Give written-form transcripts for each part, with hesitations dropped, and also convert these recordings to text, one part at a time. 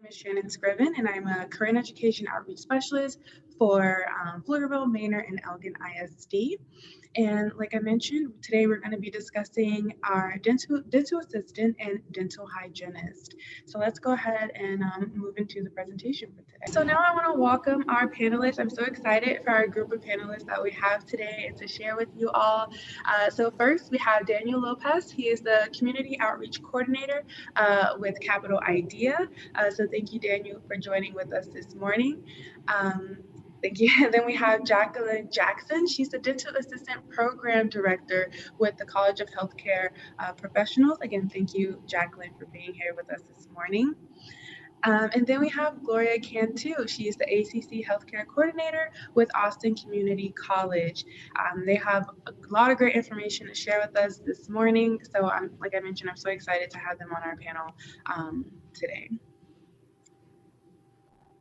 My name is Shannon Scriven, and I'm a career and education outreach specialist for Pflugerville, Manor, and Elgin ISD. And like I mentioned, today we're going to be discussing our dental assistant and dental hygienist. So let's go ahead and move into the presentation for today. So now I want to welcome our panelists. I'm so excited for our group of panelists that we have today and to share with you all. So first we have Daniel Lopez. He is the community outreach coordinator with Capital Idea. So thank you, Daniel, for joining with us this morning. Um, Thank you. And then we have Jacqueline Jackson. She's the Dental Assistant Program Director with the College of Healthcare Professionals. Again, thank you, Jacqueline, for being here with us this morning. And then we have Gloria Cantu. She is the ACC Healthcare Coordinator with Austin Community College. They have a lot of great information to share with us this morning. So, like I mentioned, I'm so excited to have them on our panel today.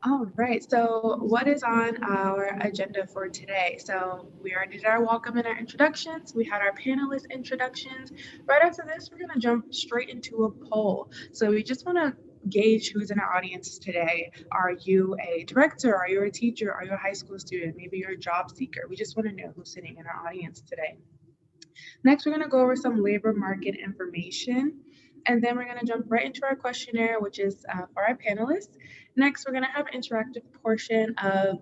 All right, so what is on our agenda for today? So we already did our welcome and our introductions. We had our panelist introductions. Right after this, we're going to jump straight into a poll. So we just want to gauge who's in our audience today. Are you a director? Are you a teacher? Are you a high school student? Maybe you're a job seeker. We just want to know who's sitting in our audience today. Next, we're going to go over some labor market information. And then we're going to jump right into our questionnaire, which is for our panelists. Next, we're going to have an interactive portion of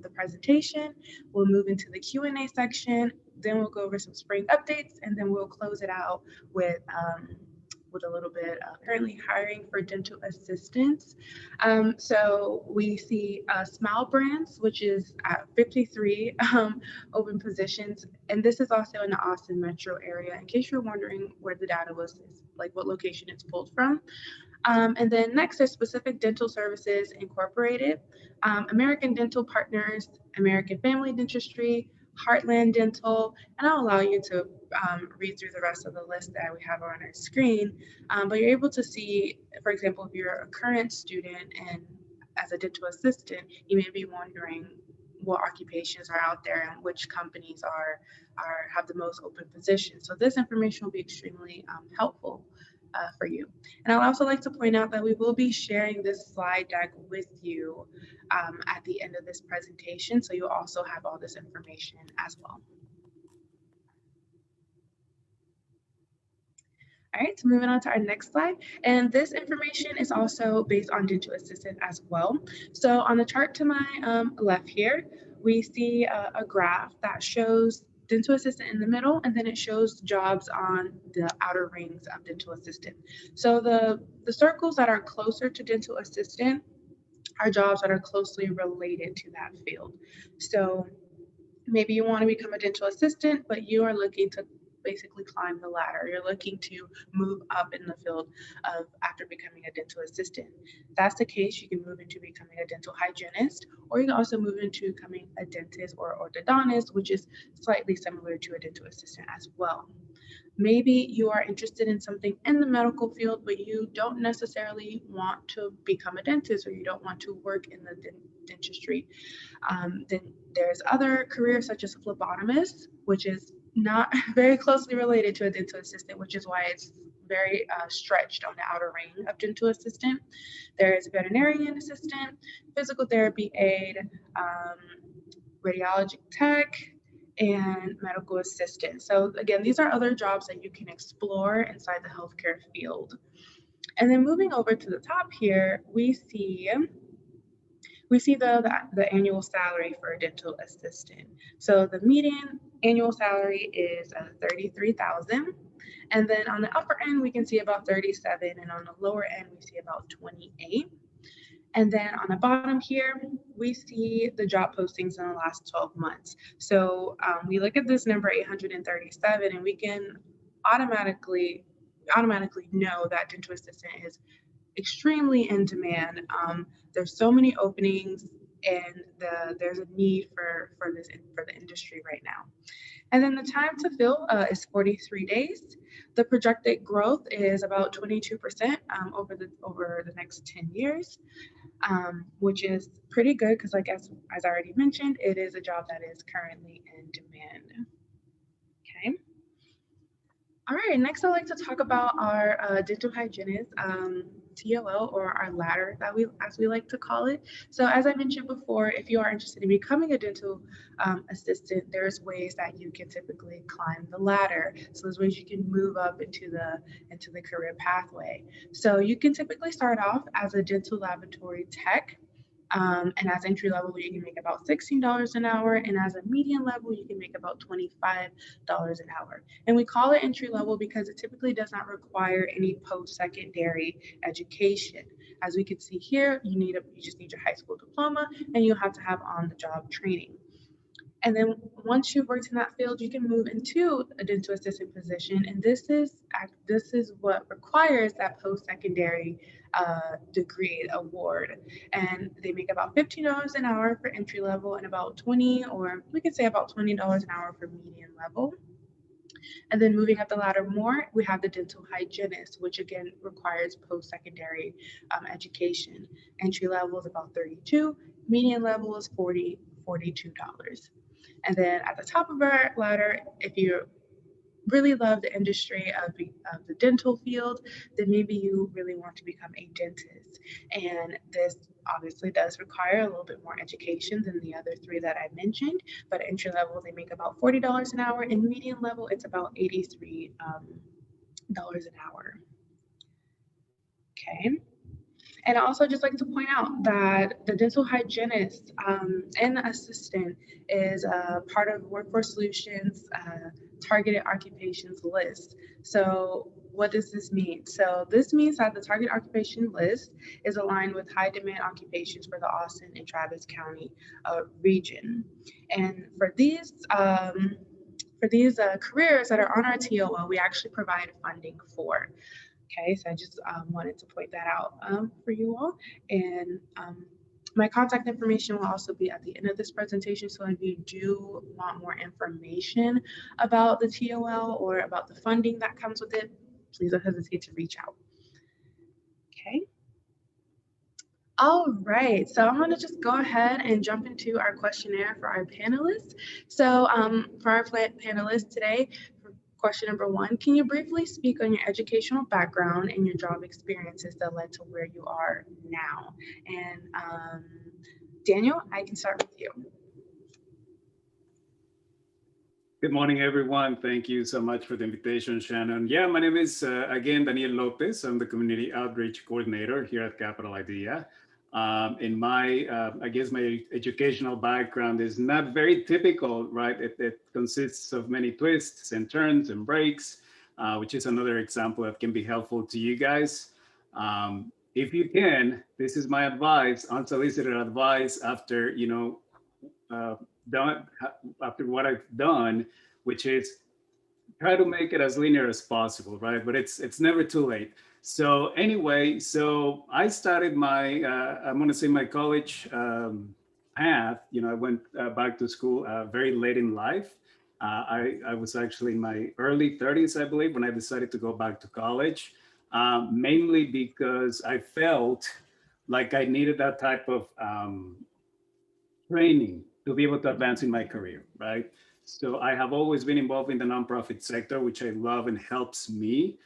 the presentation. We'll move into the Q&A section. Then we'll go over some spring updates, and then we'll close it out with a little bit of currently hiring for dental assistants. So we see Smile Brands, which is at 53 open positions. And this is also in the Austin metro area, in case you're wondering where the data was, like what location it's pulled from. And then next is Specific Dental Services Incorporated, American Dental Partners, American Family Dentistry, Heartland Dental, and I'll allow you to read through the rest of the list that we have on our screen. But you're able to see, for example, if you're a current student and as a dental assistant, you may be wondering what occupations are out there and which companies have the most open positions. So this information will be extremely helpful for you. And I'd also like to point out that we will be sharing this slide deck with you at the end of this presentation. So you'll also have all this information as well. All right, so moving on to our next slide. And this information is also based on dental assistant as well. So on the chart to my left here, we see a graph that shows dental assistant in the middle, and then it shows jobs on the outer rings of dental assistant. So the circles that are closer to dental assistant are jobs that are closely related to that field. So maybe you want to become a dental assistant, but you are looking to basically climb the ladder. You're looking to move up in the field of after becoming a dental assistant. If that's the case, you can move into becoming a dental hygienist, or you can also move into becoming a dentist or orthodontist, which is slightly similar to a dental assistant as well. Maybe you are interested in something in the medical field, but you don't necessarily want to become a dentist or you don't want to work in the dentistry. Then there's other careers such as phlebotomist, which is not very closely related to a dental assistant, which is why it's very stretched on the outer ring of dental assistant. There is veterinarian assistant, physical therapy aide, radiologic tech, and medical assistant. So again, these are other jobs that you can explore inside the healthcare field. And then moving over to the top here, we see the annual salary for a dental assistant. So the median annual salary is 33,000. And then on the upper end, we can see about 37, and on the lower end, we see about 28. And then on the bottom here, we see the job postings in the last 12 months. So we look at this number 837, and we can automatically know that dental assistant is extremely in demand. There's so many openings, and there's a need for the industry right now. And then the time to fill is 43 days. The projected growth is about 22% over the next 10 years, which is pretty good because, like as I already mentioned, it is a job that is currently in demand. Okay. All right, next I'd like to talk about our dental hygienist. TOL, or our ladder, as we like to call it. So as I mentioned before, if you are interested in becoming a dental assistant, there's ways that you can typically climb the ladder. So there's ways you can move up into the career pathway. So you can typically start off as a dental laboratory tech. And as entry level, you can make about $16 an hour. And as a median level, you can make about $25 an hour. And we call it entry level because it typically does not require any post-secondary education. As we can see here, you just need your high school diploma, and you have to have on-the-job training. And then once you've worked in that field, you can move into a dental assistant position. And this is what requires that post-secondary degree award. And they make about $15 an hour for entry level and about 20, or we could say about $20 an hour for median level. And then moving up the ladder more, we have the dental hygienist, which again requires post-secondary education. Entry level is about 32, median level is $42. And then at the top of our ladder, if you really love the industry of the dental field, then maybe you really want to become a dentist. And this obviously does require a little bit more education than the other three that I mentioned. But at entry level, they make about $40 an hour. In median level, it's about $83 an hour. Okay. And I also just like to point out that the dental hygienist and assistant is part of Workforce Solutions targeted occupations list. So what does this mean? So this means that the target occupation list is aligned with high demand occupations for the Austin and Travis County region. And for these careers that are on our TOL, we actually provide funding for. Okay, so I just wanted to point that out for you all. And my contact information will also be at the end of this presentation. So if you do want more information about the TOL or about the funding that comes with it, please don't hesitate to reach out. Okay. All right, so I'm going to just go ahead and jump into our questionnaire for our panelists. So for our panelists today, question number one, can you briefly speak on your educational background and your job experiences that led to where you are now? And Daniel, I can start with you. Good morning, everyone. Thank you so much for the invitation, Shannon. Yeah, my name is, again, Daniel Lopez. I'm the Community Outreach Coordinator here at Capital Idea. And I guess my educational background is not very typical, right? It consists of many twists and turns and breaks, which is another example that can be helpful to you guys. If you can, this is my advice, unsolicited advice after, after what I've done, which is try to make it as linear as possible, right? But it's never too late. So anyway, so I started my, I'm gonna say my college path. I went back to school very late in life. I was actually in my early 30s, I believe, when I decided to go back to college, mainly because I felt like I needed that type of training to be able to advance in my career, right? So I have always been involved in the nonprofit sector, which I love and helps me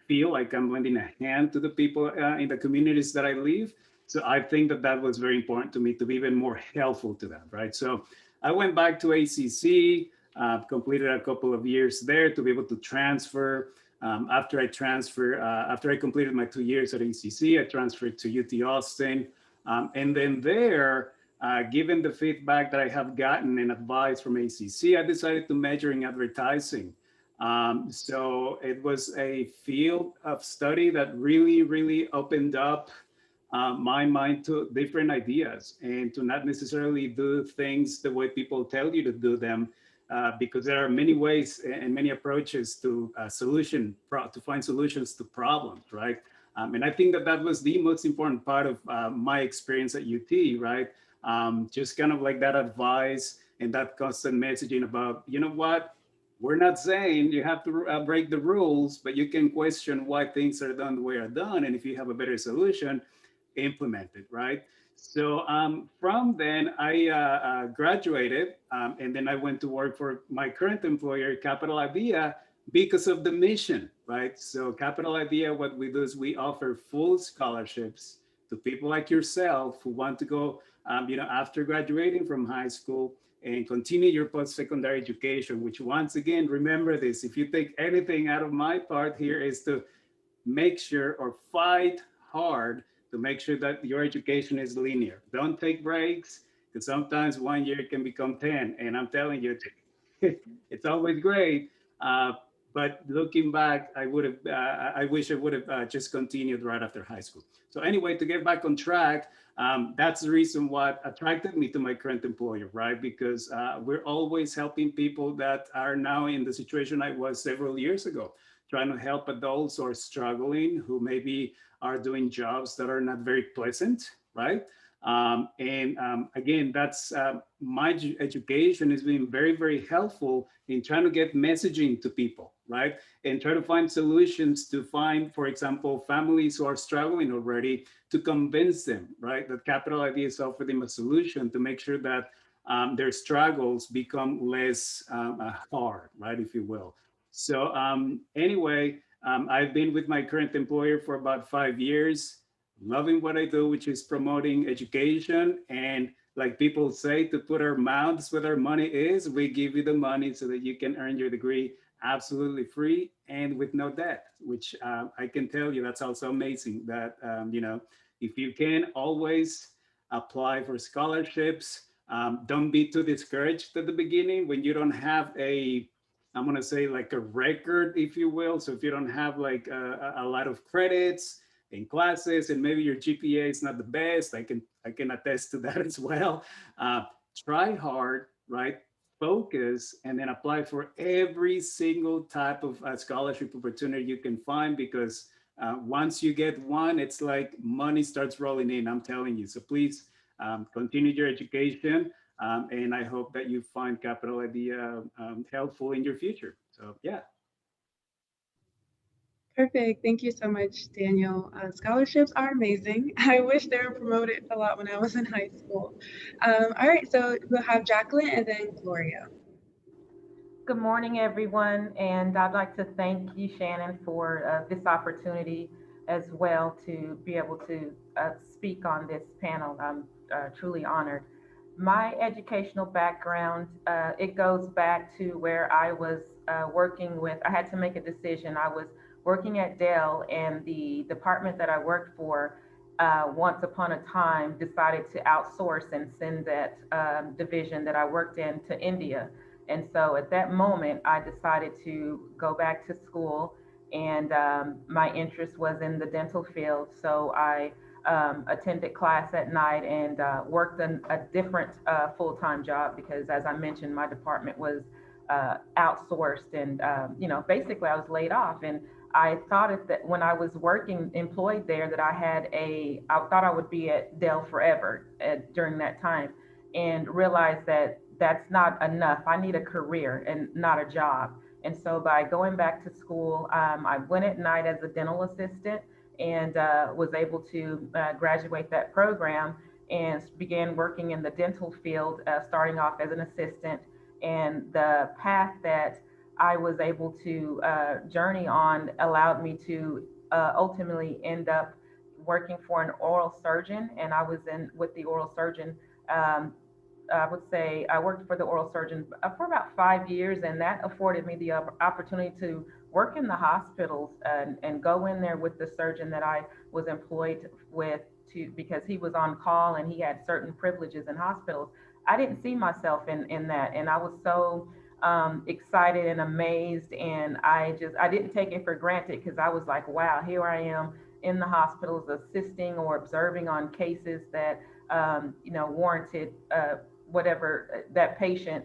feel like I'm lending a hand to the people in the communities that I live. So I think that was very important to me to be even more helpful to them, right? So I went back to ACC, completed a couple of years there to be able to transfer. After I completed my 2 years at ACC, I transferred to UT Austin. And then there, given the feedback that I have gotten and advice from ACC, I decided to major in advertising. So it was a field of study that really, really opened up my mind to different ideas and to not necessarily do things the way people tell you to do them, because there are many ways and many approaches to find solutions to problems, right? And I think that was the most important part of my experience at UT, right? Just kind of like that advice and that constant messaging about, you know what, we're not saying you have to break the rules, but you can question why things are done the way they're done. And if you have a better solution, implement it, right? So from then I graduated and then I went to work for my current employer, Capital Idea, because of the mission, right? So Capital Idea, what we do is we offer full scholarships to people like yourself who want to go, after graduating from high school and continue your post-secondary education, which once again, remember this, if you take anything out of my part here is to make sure or fight hard to make sure that your education is linear. Don't take breaks because sometimes 1 year can become 10. And I'm telling you, it's always great. Uh, but looking back, I wish I would have just continued right after high school. So anyway, to get back on track, that's the reason what attracted me to my current employer, right? Because we're always helping people that are now in the situation I was several years ago, trying to help adults who are struggling, who maybe are doing jobs that are not very pleasant, right? And again, that's my education has been very, very helpful in trying to get messaging to people, right? And try to find solutions to find, for example, families who are struggling already to convince them, right? That Capital Ideas offer them a solution to make sure that their struggles become less hard, right? If you will. So anyway, I've been with my current employer for about 5 years, loving what I do, which is promoting education. And like people say, to put our mouths where our money is, we give you the money so that you can earn your degree absolutely free and with no debt, which I can tell you that's also amazing that, if you can always apply for scholarships, don't be too discouraged at the beginning when you don't have I'm going to say like a record, if you will. So if you don't have like a lot of credits in classes and maybe your GPA is not the best, I can attest to that as well. Try hard, right? Focus and then apply for every single type of scholarship opportunity you can find because once you get one, it's like money starts rolling in. I'm telling you. So please continue your education. And I hope that you find Capital Idea helpful in your future. So, yeah. Perfect. Thank you so much, Daniel. Scholarships are amazing. I wish they were promoted a lot when I was in high school. All right, so we'll have Jacqueline and then Gloria. Good morning, everyone, and I'd like to thank you, Shannon, for this opportunity as well to be able to speak on this panel. I'm truly honored. My educational background, it goes back to where I was working with, I had to make a decision. I was working at Dell, and the department that I worked for once upon a time decided to outsource and send that division that I worked in to India. And so at that moment, I decided to go back to school, and my interest was in the dental field. So I attended class at night and worked a different full time job because, as I mentioned, my department was outsourced, and basically I was laid off. And I thought that when I was working employed there, that I thought I would be at Dell forever during that time, and realized that that's not enough. I need a career and not a job. And so by going back to school, I went at night as a dental assistant and was able to graduate that program and began working in the dental field, starting off as an assistant. And the path that I was able to journey on allowed me to ultimately end up working for an oral surgeon. And I was in with the oral surgeon. I would say I worked for the oral surgeon for about 5 years, and that afforded me the opportunity to work in the hospitals and go in there with the surgeon that I was employed with because he was on call and he had certain privileges in hospitals. I didn't see myself in that, and I was so excited and amazed, and I didn't take it for granted because I was like, wow, here I am in the hospitals assisting or observing on cases that warranted whatever that patient,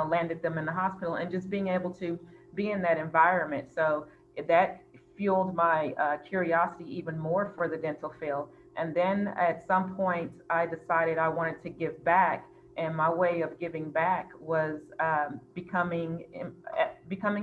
landed them in the hospital, and just being able to be in that environment. So that fueled my curiosity even more for the dental field. And then at some point, I decided I wanted to give back. And my way of giving back was becoming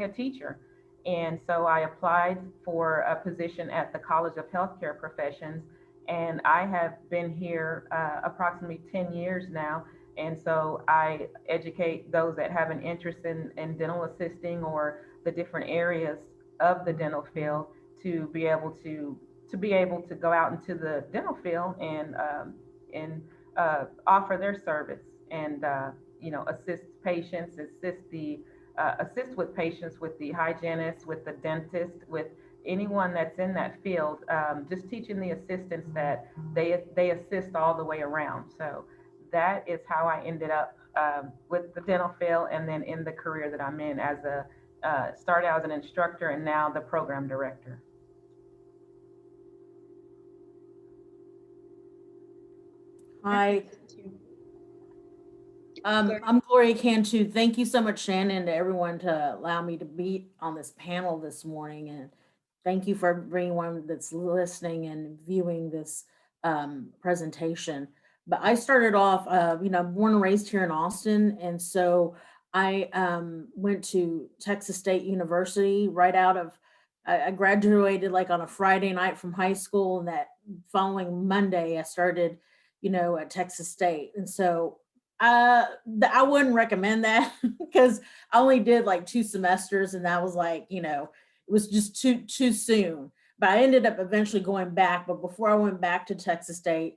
a teacher. And so I applied for a position at the College of Healthcare Professions, and I have been here approximately 10 years now. And so I educate those that have an interest in dental assisting or the different areas of the dental field to be able to go out into the dental field and offer their service and assist patients, assist with patients, with the hygienist, with the dentist, with anyone that's in that field. Just teaching the assistants that they assist all the way around. So that is how I ended up with the dental field, and then in the career that I'm in as a started out as an instructor and now the program director. Hi, Thank you. I'm Gloria Cantu. Thank you so much, Shannon, to everyone to allow me to be on this panel this morning. And thank you for everyone that's listening and viewing this presentation. But I started off, born and raised here in Austin. And so I went to Texas State University right out of, I graduated like on a Friday night from high school. And that following Monday, I started, at Texas State. And so I wouldn't recommend that because I only did like 2 semesters and that was like, it was just too soon. But I ended up eventually going back. But before I went back to Texas State,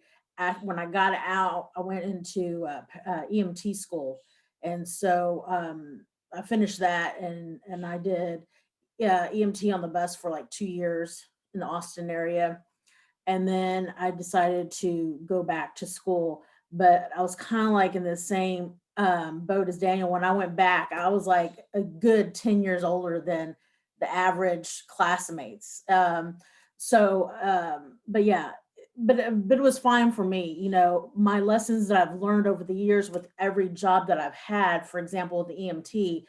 when I got out, I went into EMT school. And so I finished that and I did EMT on the bus for like 2 years in the Austin area. And then I decided to go back to school. But I was kind of like in the same boat as Daniel. When I went back, I was like a good 10 years older than the average classmates. But yeah, but it was fine for me. My lessons that I've learned over the years with every job that I've had, for example, the EMT,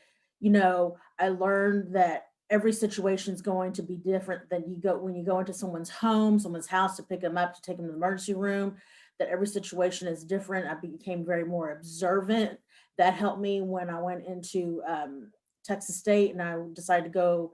I learned that every situation is going to be different than when you go into someone's home, someone's house to pick them up, to take them to the emergency room, that every situation is different. I became very more observant. That helped me when I went into Texas State and I decided to go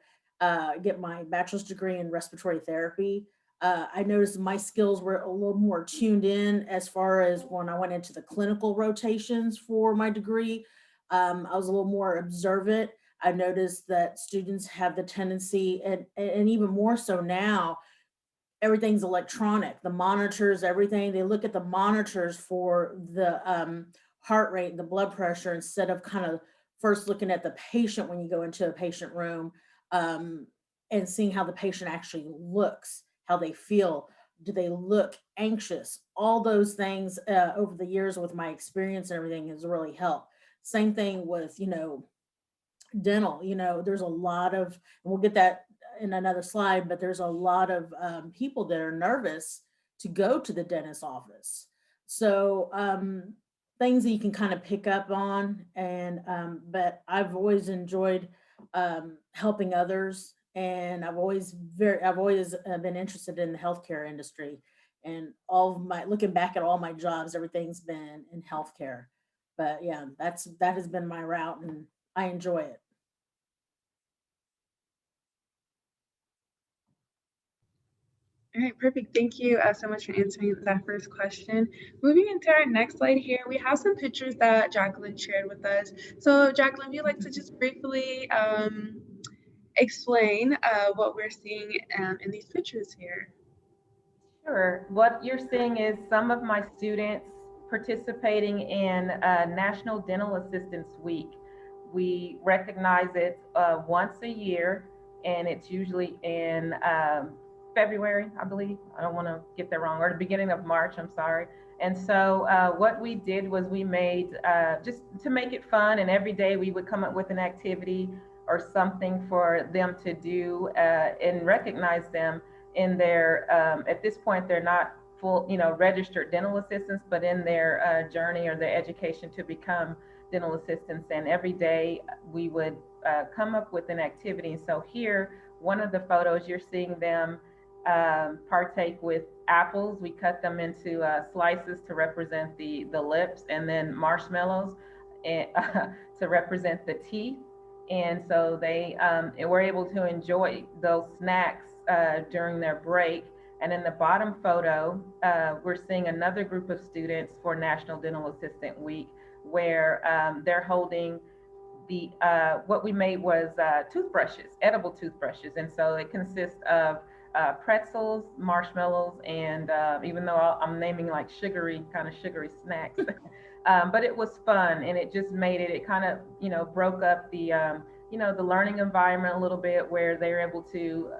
get my bachelor's degree in respiratory therapy. I noticed my skills were a little more tuned in as far as when I went into the clinical rotations for my degree. I was a little more observant. I noticed that students have the tendency, and even more so now, everything's electronic, the monitors, everything. They look at the monitors for the heart rate, the blood pressure, instead of kind of first looking at the patient when you go into a patient room and seeing how the patient actually looks, how they feel. Do they look anxious? All those things over the years with my experience and everything has really helped. Same thing with, dental. There's a lot of, and we'll get that in another slide, but there's a lot of people that are nervous to go to the dentist's office. So things that you can kind of pick up on, and but I've always enjoyed helping others, and I've always been interested in the healthcare industry, and looking back at all my jobs, everything's been in healthcare. But yeah, that has been my route, and I enjoy it. All right, perfect. Thank you so much for answering that first question. Moving into our next slide here, we have some pictures that Jacqueline shared with us. So Jacqueline, if you'd like to just briefly explain what we're seeing in these pictures here. Sure. What you're seeing is some of my students participating in National Dental Assistance Week. We recognize it once a year, and it's usually in February, I believe. I don't want to get that wrong, or the beginning of March, I'm sorry. And so what we did was we made, just to make it fun, and every day we would come up with an activity or something for them to do and recognize them in their, at this point, they're not full, registered dental assistants, but in their journey or their education to become dental assistants. And every day we would come up with an activity. So here, one of the photos, you're seeing them partake with apples. We cut them into slices to represent the lips, and then marshmallows to represent the teeth. And so they were able to enjoy those snacks during their break. And in the bottom photo, we're seeing another group of students for National Dental Assistant Week, where they're holding the what we made was toothbrushes, edible toothbrushes, and so it consists of pretzels, marshmallows, and even though I'm naming like sugary kind of sugary snacks, but it was fun, and it just made it. It kind of broke up the the learning environment a little bit, where they're able to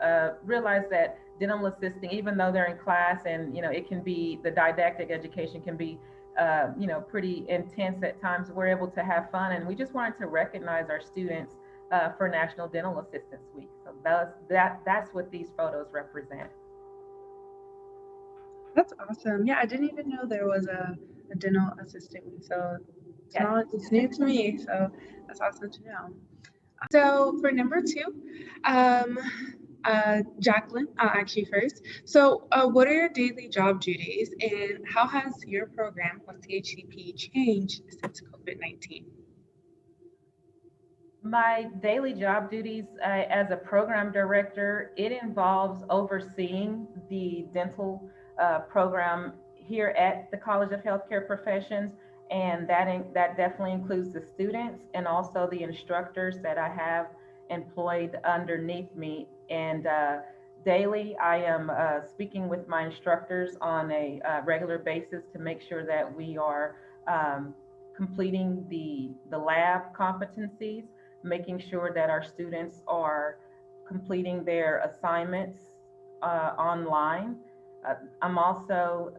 realize that dental assisting, even though they're in class, and it can be the didactic education can be pretty intense at times. We're able to have fun, and we just wanted to recognize our students for National Dental Assistance Week. So that's what these photos represent. That's awesome. Yeah, I didn't even know there was a dental assistant. So it's new to me. So that's awesome to know. So for number two, Jacqueline, I'll ask you first. So what are your daily job duties and how has your program with CHCP changed since COVID-19? My daily job duties as a program director, it involves overseeing the dental program here at the College of Healthcare Professions, and that definitely includes the students and also the instructors that I have employed underneath me. And daily, I am speaking with my instructors on a regular basis to make sure that we are completing the lab competencies, making sure that our students are completing their assignments online. I'm also,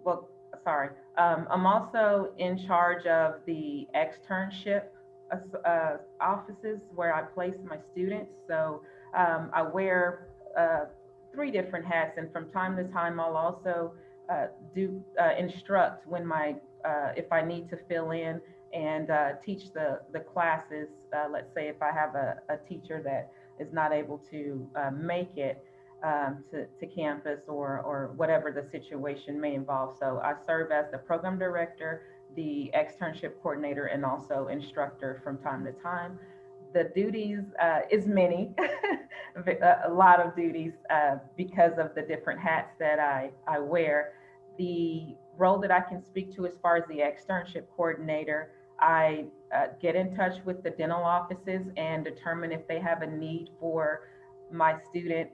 well, sorry, I'm also in charge of the externship offices where I place my students. So I wear three different hats, and from time to time, I'll also do instruct when if I need to fill in and teach the classes. Let's say if I have a teacher that is not able to make it to campus, or whatever the situation may involve. So I serve as the program director, the externship coordinator, and also instructor from time to time. The duties is many, a lot of duties because of the different hats that I wear. The role that I can speak to as far as the externship coordinator, I get in touch with the dental offices and determine if they have a need for my student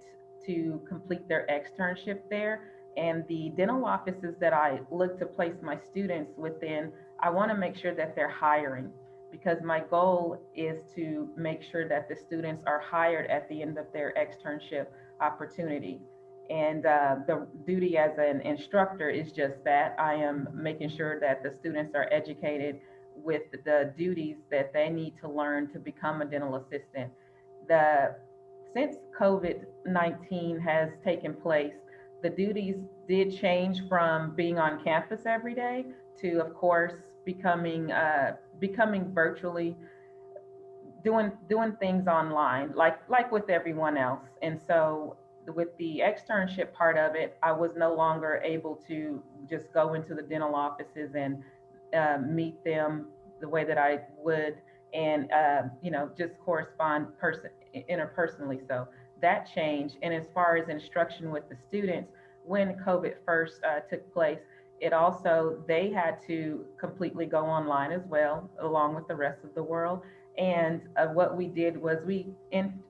to complete their externship there. And the dental offices that I look to place my students within, I want to make sure that they're hiring, because my goal is to make sure that the students are hired at the end of their externship opportunity. And the duty as an instructor is just that. I am making sure that the students are educated with the duties that they need to learn to become a dental assistant. Since COVID-19 has taken place, the duties did change from being on campus every day to, of course, becoming virtually, doing things online, like with everyone else. And so with the externship part of it, I was no longer able to just go into the dental offices and meet them the way that I would, and just correspond interpersonally. So that changed. And as far as instruction with the students, when COVID first took place, it also, they had to completely go online as well, along with the rest of the world. And what we did was we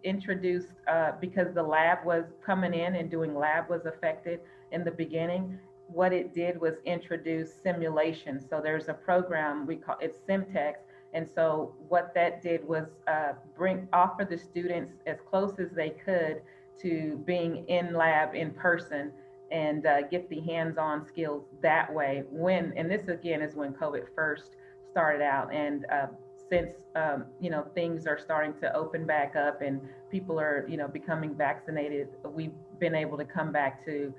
introduced, because the lab was coming in and doing lab was affected in the beginning, what it did was introduce simulation. So there's a program, we call it Simtex. And so what that did was offer the students as close as they could to being in lab in person, and get the hands-on skills that way. And this again is when COVID first started out. And since things are starting to open back up and people are becoming vaccinated, we've been able to come back to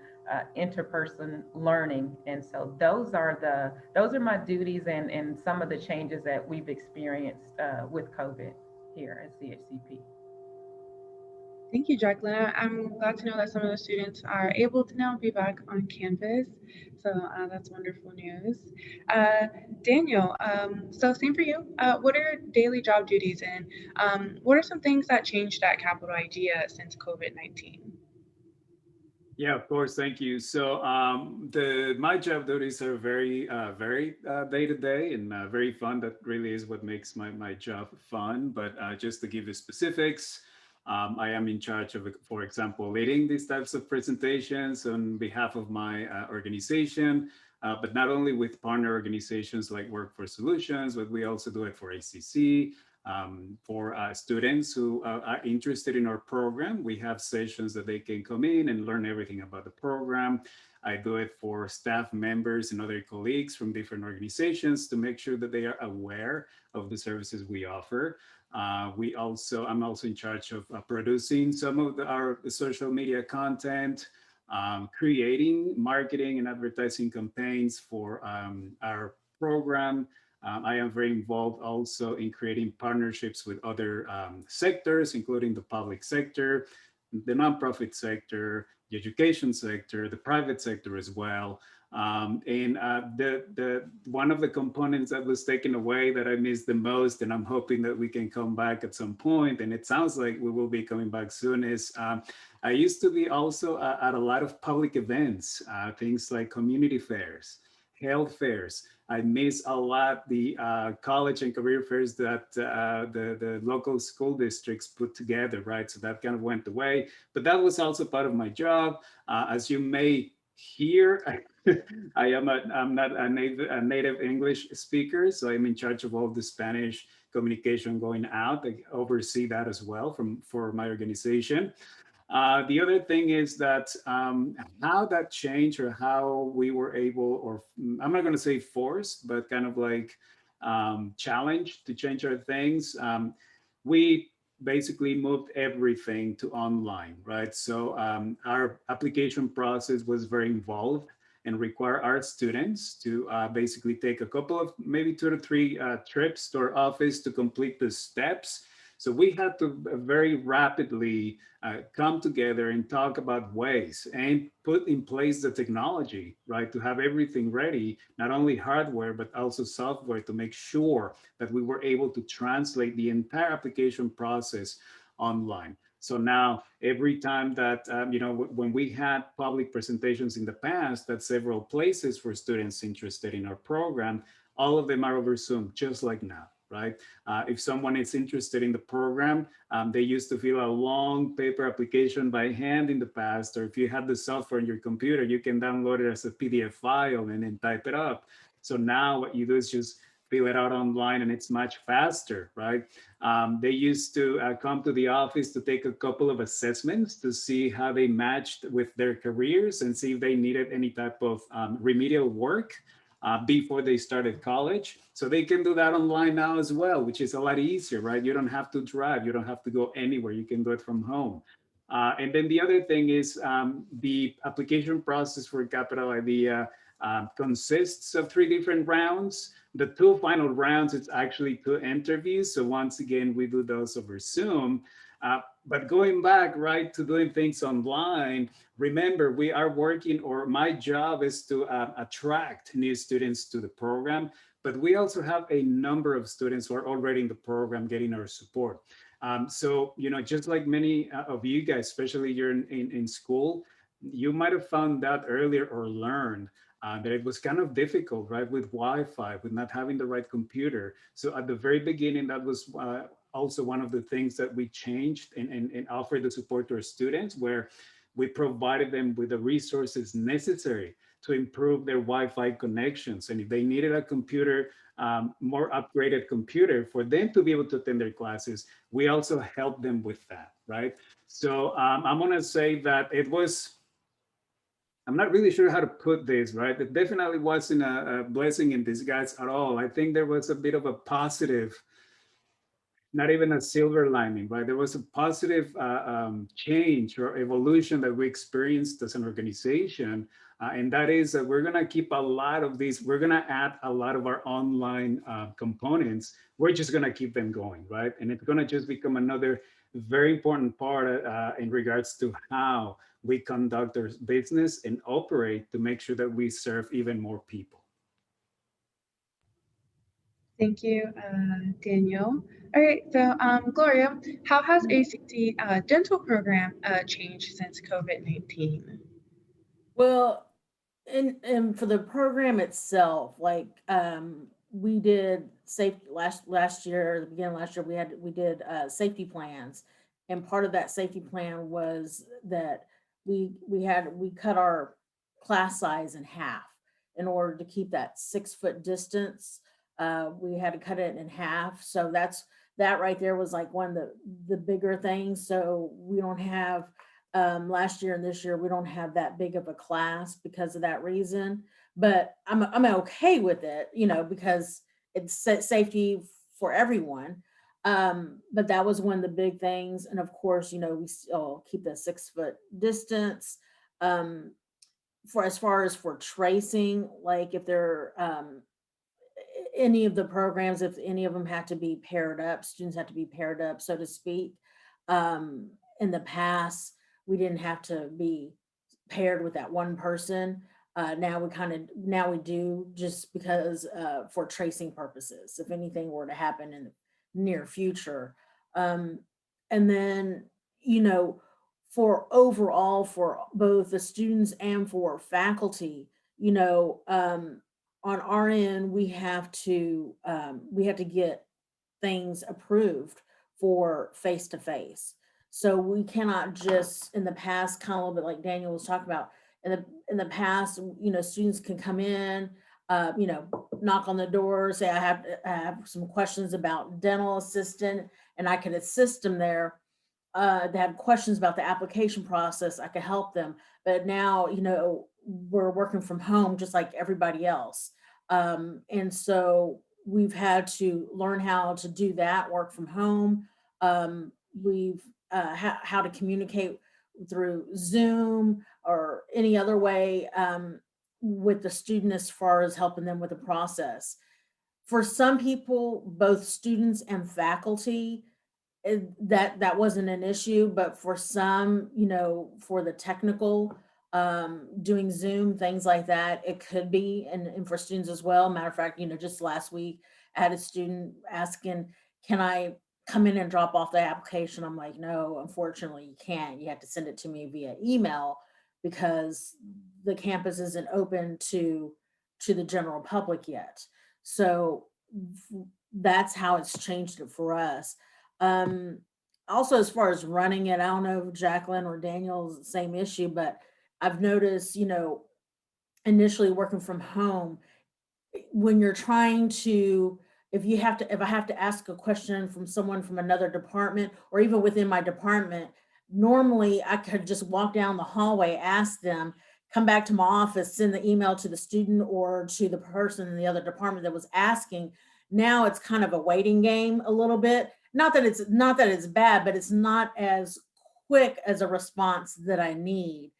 interperson learning. And so those are my duties, and some of the changes that we've experienced with COVID here at CHCP. Thank you, Jacqueline. I'm glad to know that some of the students are able to now be back on campus. So that's wonderful news. Daniel, so same for you. What are your daily job duties, and what are some things that changed at Capital Idea since COVID-19? Yeah, of course. Thank you. So, the my job duties are very day to day and very fun. That really is what makes my job fun. But just to give you specifics, I am in charge of, for example, leading these types of presentations on behalf of my organization. But not only with partner organizations like Workforce Solutions, but we also do it for ACC, for students who are interested in our program. We have sessions that they can come in and learn everything about the program. I do it for staff members and other colleagues from different organizations to make sure that they are aware of the services we offer. I'm also in charge of producing some of our social media content, creating marketing and advertising campaigns for our program. I am very involved also in creating partnerships with other sectors, including the public sector, the nonprofit sector, the education sector, the private sector as well. And the one of the components that was taken away that I missed the most, and I'm hoping that we can come back at some point, and it sounds like we will be coming back soon, is I used to be also at a lot of public events, things like community fairs, health fairs. I miss a lot the college and career fairs that the local school districts put together, right? So that kind of went away, but that was also part of my job. As you may hear, I'm not a native English speaker, so I'm in charge of all the Spanish communication going out. I oversee that as well for my organization. The other thing is that how that changed or how we were able, or I'm not going to say forced, but kind of like challenged to change our things. We basically moved everything to online, right? So our application process was very involved and require our students to basically take a couple of maybe 2 to 3 trips to our office to complete the steps. So we had to very rapidly come together and talk about ways and put in place the technology, right, to have everything ready, not only hardware, but also software to make sure that we were able to translate the entire application process online. So now every time that, when we had public presentations in the past at several places for students interested in our program, all of them are over Zoom, just like now, right? If someone is interested in the program, they used to fill a long paper application by hand in the past, or if you had the software on your computer, you can download it as a PDF file and then type it up. So now what you do is just fill it out online and it's much faster, right? They used to come to the office to take a couple of assessments to see how they matched with their careers and see if they needed any type of remedial work before they started college. So they can do that online now as well, which is a lot easier, right? You don't have to drive, you don't have to go anywhere, you can do it from home. And then the other thing is the application process for Capital Idea consists of 3 different rounds. The 2 final rounds, it's actually 2 interviews. So once again, we do those over Zoom. But going back, right, to doing things online, remember, we are working, or my job is to attract new students to the program, but we also have a number of students who are already in the program getting our support. So, just like many of you guys, especially you're in school, you might have found out earlier or learned that it was kind of difficult, right, with Wi-Fi, with not having the right computer. So at the very beginning, that was also one of the things that we changed and offered the support to our students, where we provided them with the resources necessary to improve their Wi-Fi connections. And if they needed a computer, more upgraded computer for them to be able to attend their classes, we also helped them with that, right? So I'm gonna say that I'm not really sure how to put this, right? It definitely wasn't a blessing in disguise at all. I think there was a bit of a positive, not even a silver lining, right? There was a positive change or evolution that we experienced as an organization. And that is that we're gonna keep a lot of these, we're gonna add a lot of our online components. We're just gonna keep them going, right? And it's gonna just become another very important part in regards to how we conduct our business and operate to make sure that we serve even more people. Thank you, Daniel. All right, so Gloria, how has ACT dental program changed since COVID-19? Well, and for the program itself, like we did safety last year, the beginning of last year, we did safety plans, and part of that safety plan was that we cut our class size in half in order to keep that 6 foot distance. We had to cut it in half, so that right there was like one of the bigger things. So we don't have last year and this year we don't have that big of a class because of that reason, but I'm okay with it, because it's safety for everyone. But that was one of the big things, and of course, we still keep the 6 foot distance. um for as far as for tracing, like if there any of the programs, if any of them had to be paired up, students had to be paired up, so to speak. Um, in the past, we didn't have to be paired with that one person. Now we do, just because for tracing purposes, if anything were to happen in the near future. Um, and then, you know, for overall, for both the students and for faculty, on our end, we have to get things approved for face to face. So we cannot just, in the past, kind of a little bit like Daniel was talking about, in the past, students can come in, knock on the door, say I have some questions about dental assistant, and I could assist them there. They have questions about the application process, I could help them. But now, we're working from home just like everybody else. And so we've had to learn how to do that, work from home. We've how to communicate through Zoom or any other way, with the student as far as helping them with the process. For some people, both students and faculty, that wasn't an issue, but for some, for the technical, doing Zoom, things like that, it could be, and for students as well. Matter of fact, just last week I had a student asking, can I come in and drop off the application? I'm like, no, unfortunately you can't. You have to send it to me via email, because the campus isn't open to the general public yet. So that's how it's changed it for us. um, Also, as far as running it, I don't know if Jacqueline or Daniel's the same issue, but I've noticed, initially working from home, when you're trying to, if I have to ask a question from someone from another department or even within my department, normally I could just walk down the hallway, ask them, come back to my office, send the email to the student or to the person in the other department that was asking. Now it's kind of a waiting game a little bit. Not that it's bad, but it's not as quick as a response that I need.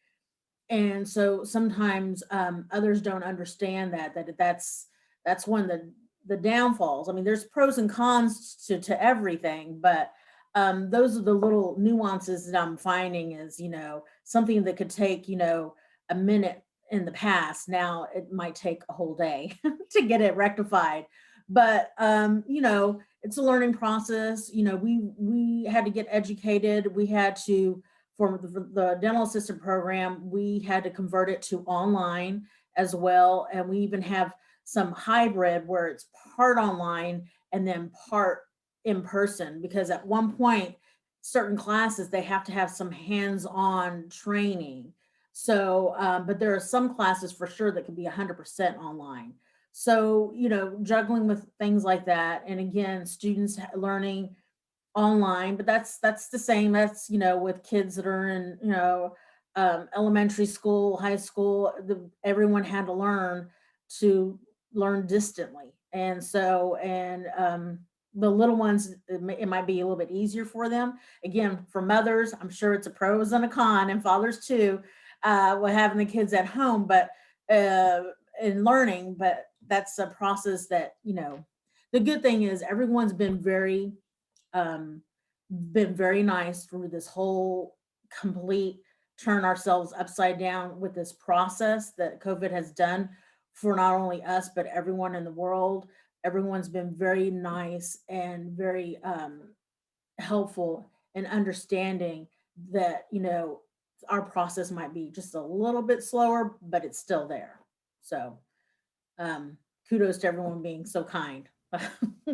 And so sometimes others don't understand that's one of the downfalls. I mean, there's pros and cons to everything, but those are the little nuances that I'm finding, is something that could take a minute in the past, now it might take a whole day to get it rectified. But it's a learning process. We had to get educated. We had to, for the dental assistant program, we had to convert it to online as well. And we even have some hybrid where it's part online and then part in person, because at one point, certain classes, they have to have some hands-on training. So, but there are some classes for sure that can be 100% online. So, juggling with things like that. And again, students learning online, but that's the same. That's with kids that are in elementary school, high school. Everyone had to learn distantly, and so the little ones, it might be a little bit easier for them. Again, for mothers, I'm sure it's a pros and a con, and fathers too, with having the kids at home, but uh, in learning. But that's a process that the good thing is everyone's um, been very nice through this whole complete turn ourselves upside down with this process that COVID has done for not only us, but everyone in the world. Everyone's been very nice and very helpful in understanding that, our process might be just a little bit slower, but it's still there. So um, kudos to everyone being so kind.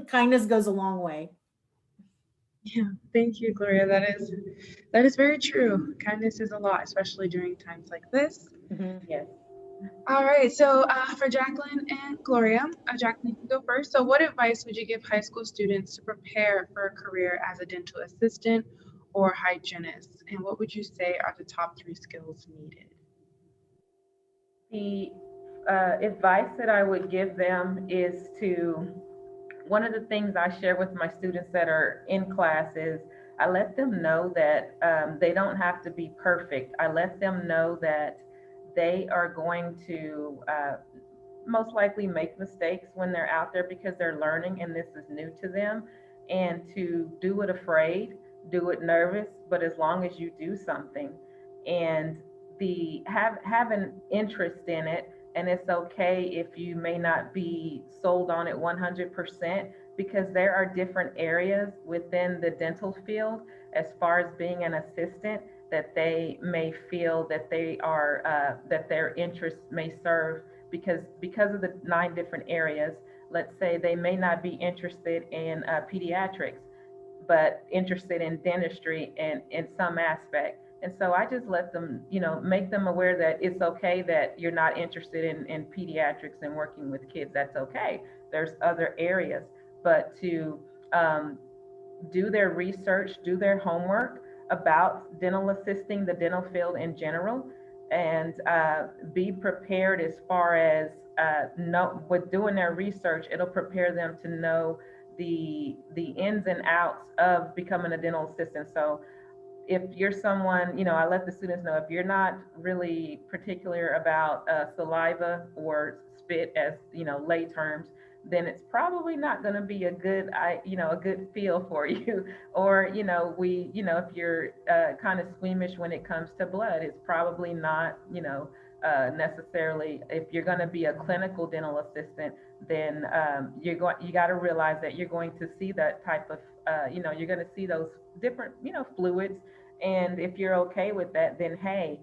Kindness goes a long way. Yeah, thank you, Gloria. That is very true. Kindness is a lot, especially during times like this. Mhm. Yes. All right, so for Jacqueline and Gloria, Jacqueline, you can go first. So, what advice would you give high school students to prepare for a career as a dental assistant or hygienist? And what would you say are the top three skills needed? The advice that I would give them is to, one of the things I share with my students that are in class is I let them know that they don't have to be perfect. I let them know that they are going to most likely make mistakes when they're out there because they're learning and this is new to them. And to do it afraid, do it nervous, but as long as you do something, and the have an interest in it, and it's okay if you may not be sold on it 100%, because there are different areas within the dental field as far as being an assistant that they may feel that they are that their interests may serve, because of the 9 different areas. Let's say they may not be interested in pediatrics, but interested in dentistry and in some aspect. And so I just let them, make them aware that it's okay that you're not interested in pediatrics and working with kids. That's okay. There's other areas, but to um, do their research, do their homework about dental assisting, the dental field in general, and be prepared as far as know, with doing their research, it'll prepare them to know the ins and outs of becoming a dental assistant. So if you're someone, I let the students know if you're not really particular about saliva or spit, as lay terms, then it's probably not going to be a good, a good feel for you. Or if you're kind of squeamish when it comes to blood, it's probably not, necessarily. If you're going to be a clinical dental assistant, then you got to realize that you're going to see that type of, you're going to see those different, fluids, and if you're okay with that, then hey,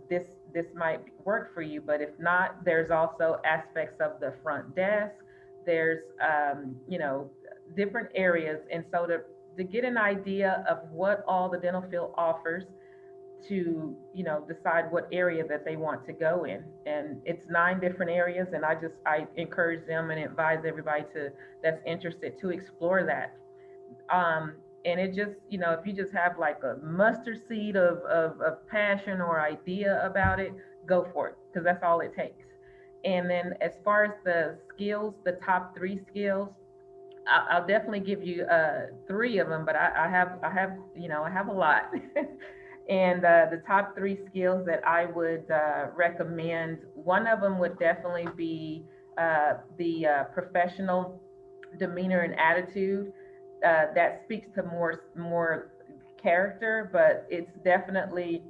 this might work for you. But if not, there's also aspects of the front desk. There's different areas, and so to get an idea of what all the dental field offers, to decide what area that they want to go in. And it's 9 different areas, and I encourage them and advise everybody to that's interested to explore that. um, and it just, if you just have like a mustard seed of passion or idea about it, go for it, because that's all it takes. And then as far as the skills, the top 3 skills, I'll definitely give you 3 of them, but I have a lot. And the top 3 skills that I would recommend, one of them would definitely be the professional demeanor and attitude. That speaks to more character, but it's definitely,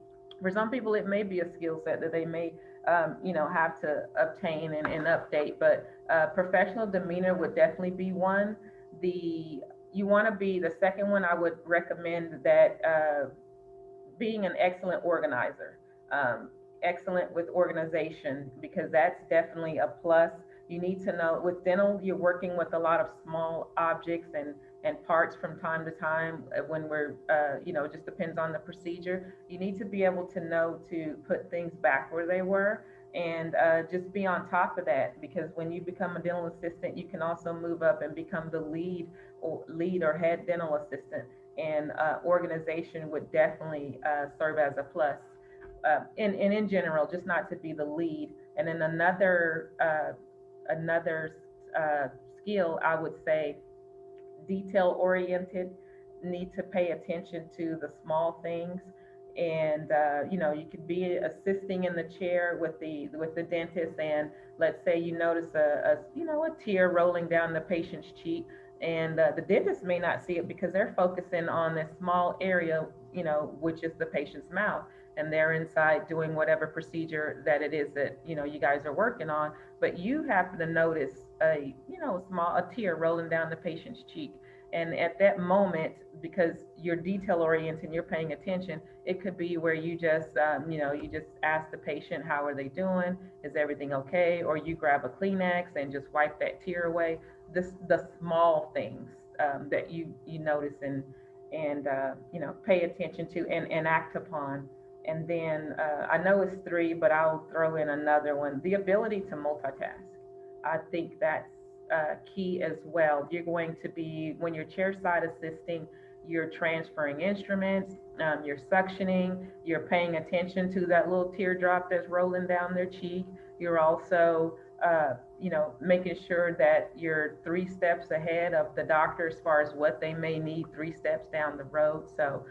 for some people it may be a skill set that they may have to obtain and update. But professional demeanor would definitely be one. The You want to be the second one. I would recommend that being an excellent organizer, excellent with organization, because that's definitely a plus. You need to know with dental, you're working with a lot of small objects and parts from time to time when we're, it just depends on the procedure. You need to be able to know to put things back where they were, and just be on top of that, because when you become a dental assistant, you can also move up and become the lead or head dental assistant, and organization would definitely serve as a plus. And in general, just not to be the lead. And then another skill, I would say, detail oriented, need to pay attention to the small things. And you could be assisting in the chair with the dentist, and let's say you notice a tear rolling down the patient's cheek, and the dentist may not see it because they're focusing on this small area, which is the patient's mouth, and they're inside doing whatever procedure that it is that you guys are working on. But you happen to notice a tear rolling down the patient's cheek, And at that moment, because you're detail oriented and you're paying attention, it could be where you just, you just ask the patient, how are they doing? Is everything okay? Or you grab a Kleenex and just wipe that tear away. The small things that you notice and pay attention to and act upon. And then I know it's three, but I'll throw in another one: the ability to multitask. I think that's key as well. You're going to be, when you're chairside assisting, you're transferring instruments, you're suctioning, you're paying attention to that little teardrop that's rolling down their cheek. You're also, making sure that you're 3 steps ahead of the doctor as far as what they may need 3 steps down the road. So,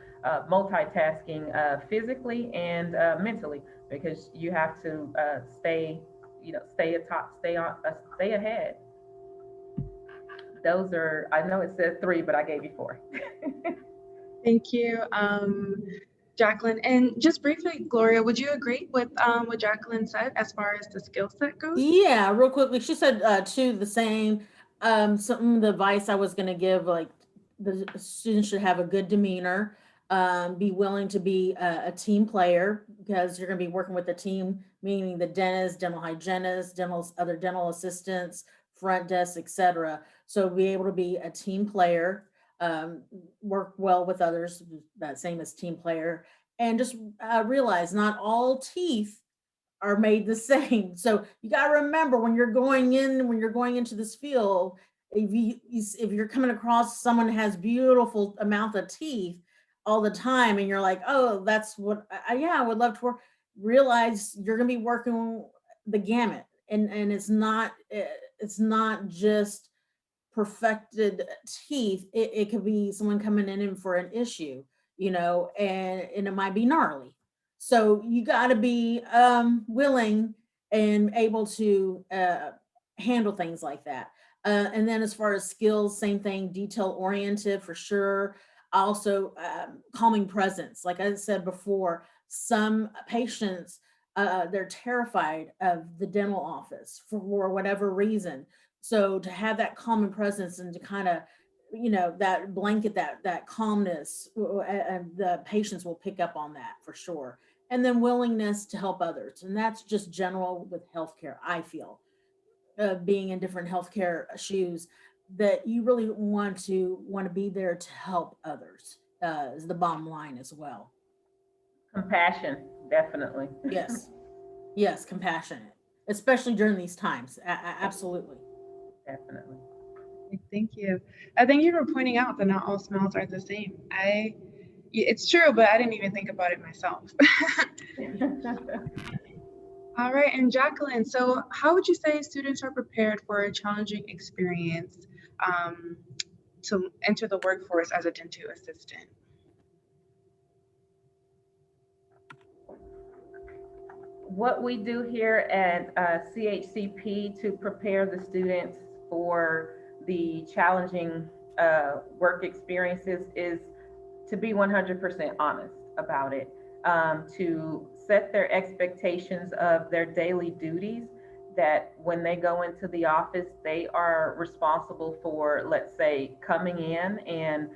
multitasking physically and mentally, because you have to stay atop, stay ahead. Those are, I know it said three, but I gave you four. Thank you, Jacqueline. And just briefly, Gloria, would you agree with what Jacqueline said as far as the skill set goes? Yeah, real quickly, she said two the same. Some of the advice I was going to give, like the students should have a good demeanor, be willing to be a team player because you're going to be working with a team, meaning the dentist, dental hygienist, other dental assistants, front desk, etc. So be able to be a team player, work well with others, that same as team player, and just realize not all teeth are made the same. So you got to remember when you're going into this field, if you're coming across someone who has beautiful amount of teeth all the time, and you're like, oh, that's what yeah, I would love to work. Realize you're going to be working the gamut, and it's not just perfected teeth. It could be someone coming in for an issue, and it might be gnarly. So you got to be willing and able to handle things like that. And then as far as skills, same thing, detail oriented for sure. Also, calming presence. Like I said before, some patients, they're terrified of the dental office for whatever reason. So to have that calming presence and to kind of, that blanket, that calmness, and the patients will pick up on that for sure. And then willingness to help others, and that's just general with healthcare. I feel being in different healthcare shoes, that you really want to be there to help others, is the bottom line as well. Compassion, definitely. Yes, yes, compassionate, especially during these times. Absolutely. Definitely. Thank you. Thank you for pointing out that not all smells are the same. It's true, but I didn't even think about it myself. All right, and Jacqueline, so how would you say students are prepared for a challenging experience um, to enter the workforce as a dental assistant? What we do here at CHCP to prepare the students for the challenging work experiences is to be 100% honest about it, to set their expectations of their daily duties, that when they go into the office, they are responsible for, let's say, coming in and,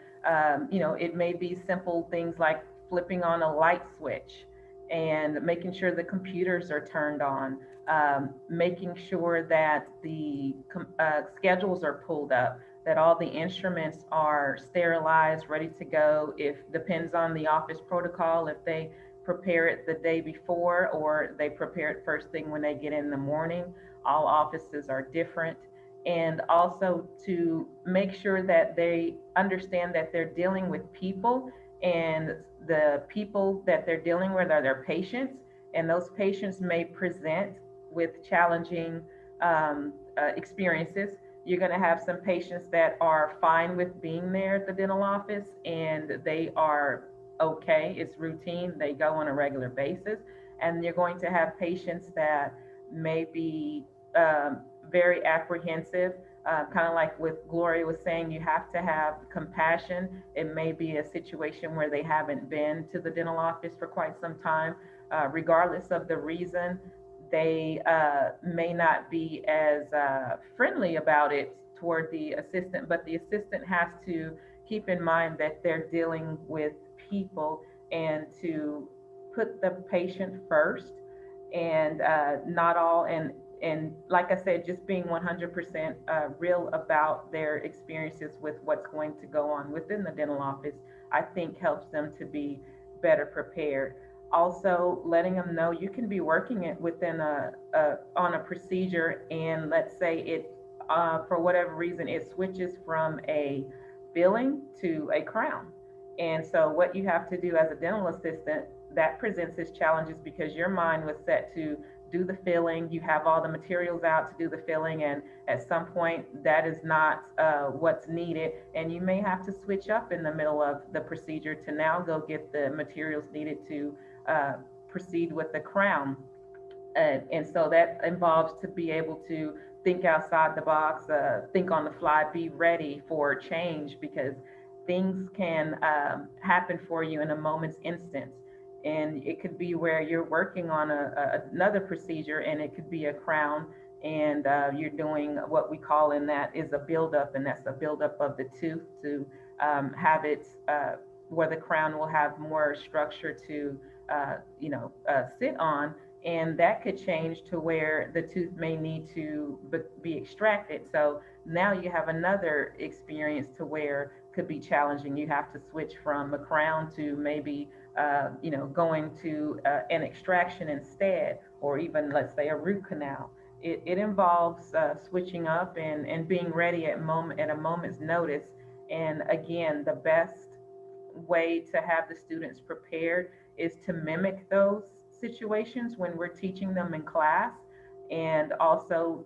it may be simple things like flipping on a light switch and making sure the computers are turned on, making sure that the schedules are pulled up, that all the instruments are sterilized, ready to go. If depends on the office protocol, if they prepare it the day before or they prepare it first thing when they get in the morning. All offices are different. And also to make sure that they understand that they're dealing with people, and the people that they're dealing with are their patients, and those patients may present with challenging experiences. You're going to have some patients that are fine with being there at the dental office and they are okay, it's routine, they go on a regular basis. And you're going to have patients that may be very apprehensive, kind of like with Gloria was saying, you have to have compassion. It may be a situation where they haven't been to the dental office for quite some time. Regardless of the reason, they may not be as friendly about it for the assistant, but the assistant has to keep in mind that they're dealing with people and to put the patient first and not all and like I said, just being 100% real about their experiences with what's going to go on within the dental office, I think helps them to be better prepared. Also, letting them know you can be working it within on a procedure, and let's say it for whatever reason it switches from a filling to a crown. And so, what you have to do as a dental assistant, that presents its challenges because your mind was set to do the filling. You have all the materials out to do the filling, and at some point, that is not what's needed. And you may have to switch up in the middle of the procedure to now go get the materials needed to uh, proceed with the crown. And so that involves to be able to think outside the box, think on the fly, be ready for change because things can happen for you in a moment's instance. And it could be where you're working on another procedure and it could be a crown and you're doing what we call in that is a buildup, and that's a buildup of the tooth to have it where the crown will have more structure to sit on, and that could change to where the tooth may need to be extracted. So now you have another experience to where could be challenging. You have to switch from a crown to maybe going to an extraction instead, or even let's say a root canal. It involves switching up and being ready at a moment's notice. And again, the best way to have the students prepared is to mimic those situations when we're teaching them in class, and also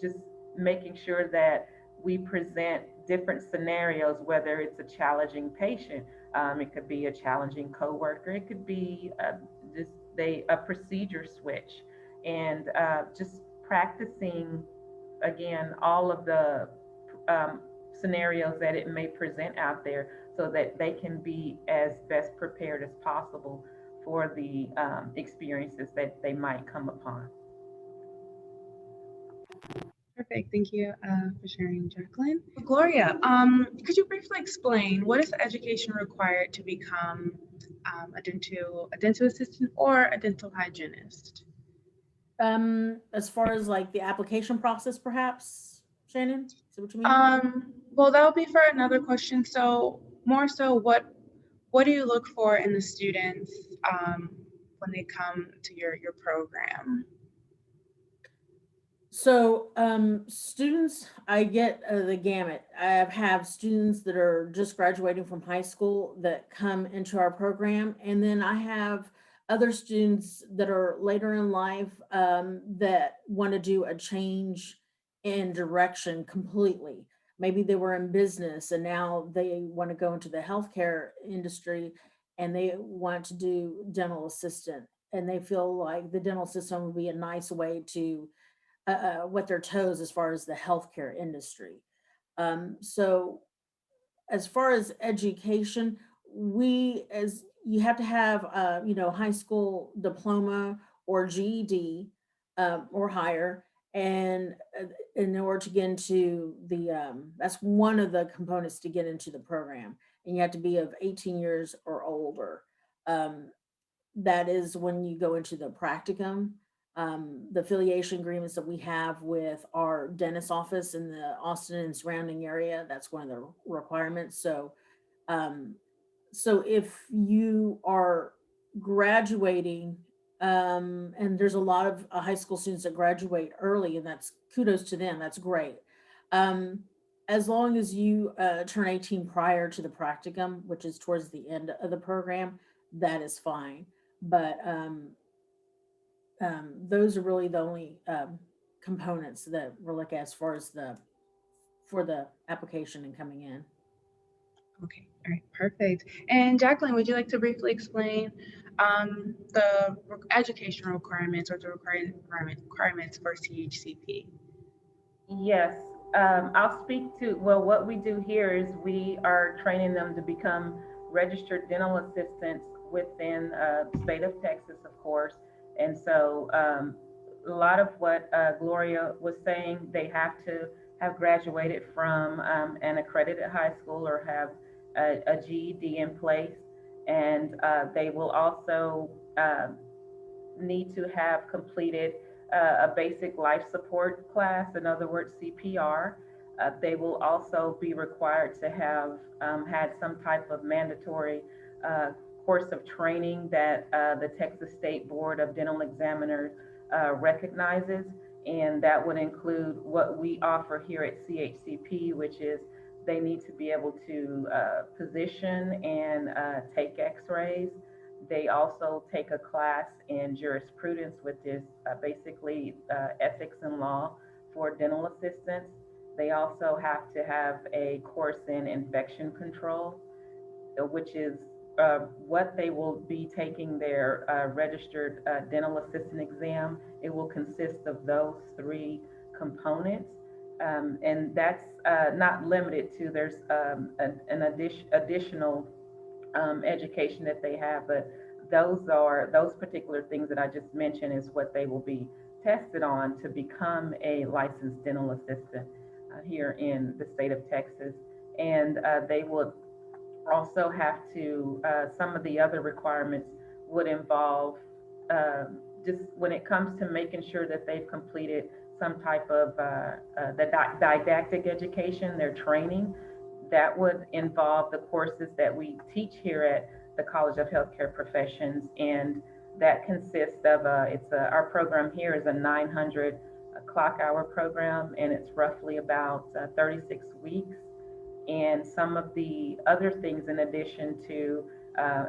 just making sure that we present different scenarios, whether it's a challenging patient, it could be a challenging coworker, it could be just a procedure switch, and just practicing again all of the um, scenarios that it may present out there so that they can be as best prepared as possible for the experiences that they might come upon. Perfect. Thank you for sharing, Jacqueline. Gloria, could you briefly explain what is the education required to become a dental assistant or a dental hygienist? As far as like the application process, perhaps, Shannon, is that what you mean? Well, that would be for another question. So more so, what do you look for in the students when they come to your program? So, students, I get the gamut. I have students that are just graduating from high school that come into our program, and then I have other students that are later in life that want to do a change in direction completely. Maybe they were in business and now they want to go into the healthcare industry and they want to do dental assistant, and they feel like the dental system would be a nice way to wet their toes as far as the healthcare industry. So as far as education, we as you have to have high school diploma or GED or higher, and in order to get into the that's one of the components to get into the program, and you have to be of 18 years or older. Um, that is when you go into the practicum. The affiliation agreements that we have with our dentist office in the Austin and surrounding area, that's one of the requirements. Um, so if you are graduating, and there's a lot of high school students that graduate early, and that's kudos to them, that's great. Um, as long as you turn 18 prior to the practicum, which is towards the end of the program, that is fine. But those are really the only components that we're looking at as far as for the application and coming in. Okay, all right, perfect. And Jacqueline, would you like to briefly explain the education requirements or the requirements for CHCP? Yes, I'll speak to, well, what we do here is we are training them to become registered dental assistants within the state of Texas, of course. And so a lot of what Gloria was saying, they have to have graduated from an accredited high school or have a GED in place. And they will also need to have completed a basic life support class, in other words, CPR. They will also be required to have had some type of mandatory uh, course of training that the Texas State Board of Dental Examiners recognizes. And that would include what we offer here at CHCP, which is they need to be able to position and take x-rays. They also take a class in jurisprudence, which is basically ethics and law for dental assistants. They also have to have a course in infection control, which is what they will be taking their registered dental assistant exam. It will consist of those three components. And that's not limited to, there's an additional education that they have, but those particular things that I just mentioned is what they will be tested on to become a licensed dental assistant here in the state of Texas. And they would also have to, some of the other requirements would involve just when it comes to making sure that they've completed some type of the didactic education, their training. That would involve the courses that we teach here at the College of Healthcare Professions, and that consists of our program here is a 900 clock hour program, and it's roughly about 36 weeks. And some of the other things, in addition to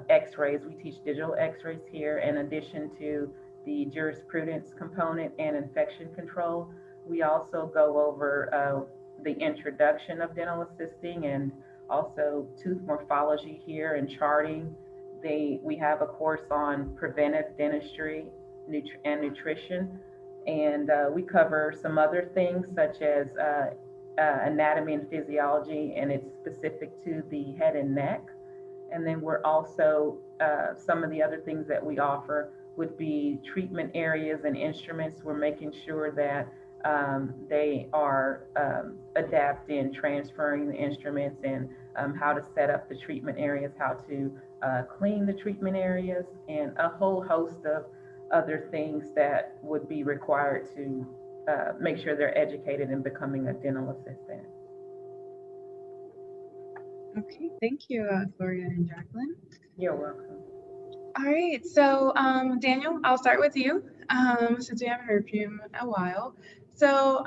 x-rays, we teach digital x-rays here, in addition to the jurisprudence component and infection control. We also go over the introduction of dental assisting and also tooth morphology here and charting. We have a course on preventive dentistry and nutrition. And we cover some other things such as anatomy and physiology, and it's specific to the head and neck. And then we're also, some of the other things that we offer would be treatment areas and instruments. We're making sure that they are adept in transferring the instruments and how to set up the treatment areas, how to clean the treatment areas, and a whole host of other things that would be required to make sure they're educated in becoming a dental assistant. Okay, thank you, Gloria and Jacqueline. You're welcome. All right, so Daniel, I'll start with you since we haven't heard from you in a while. So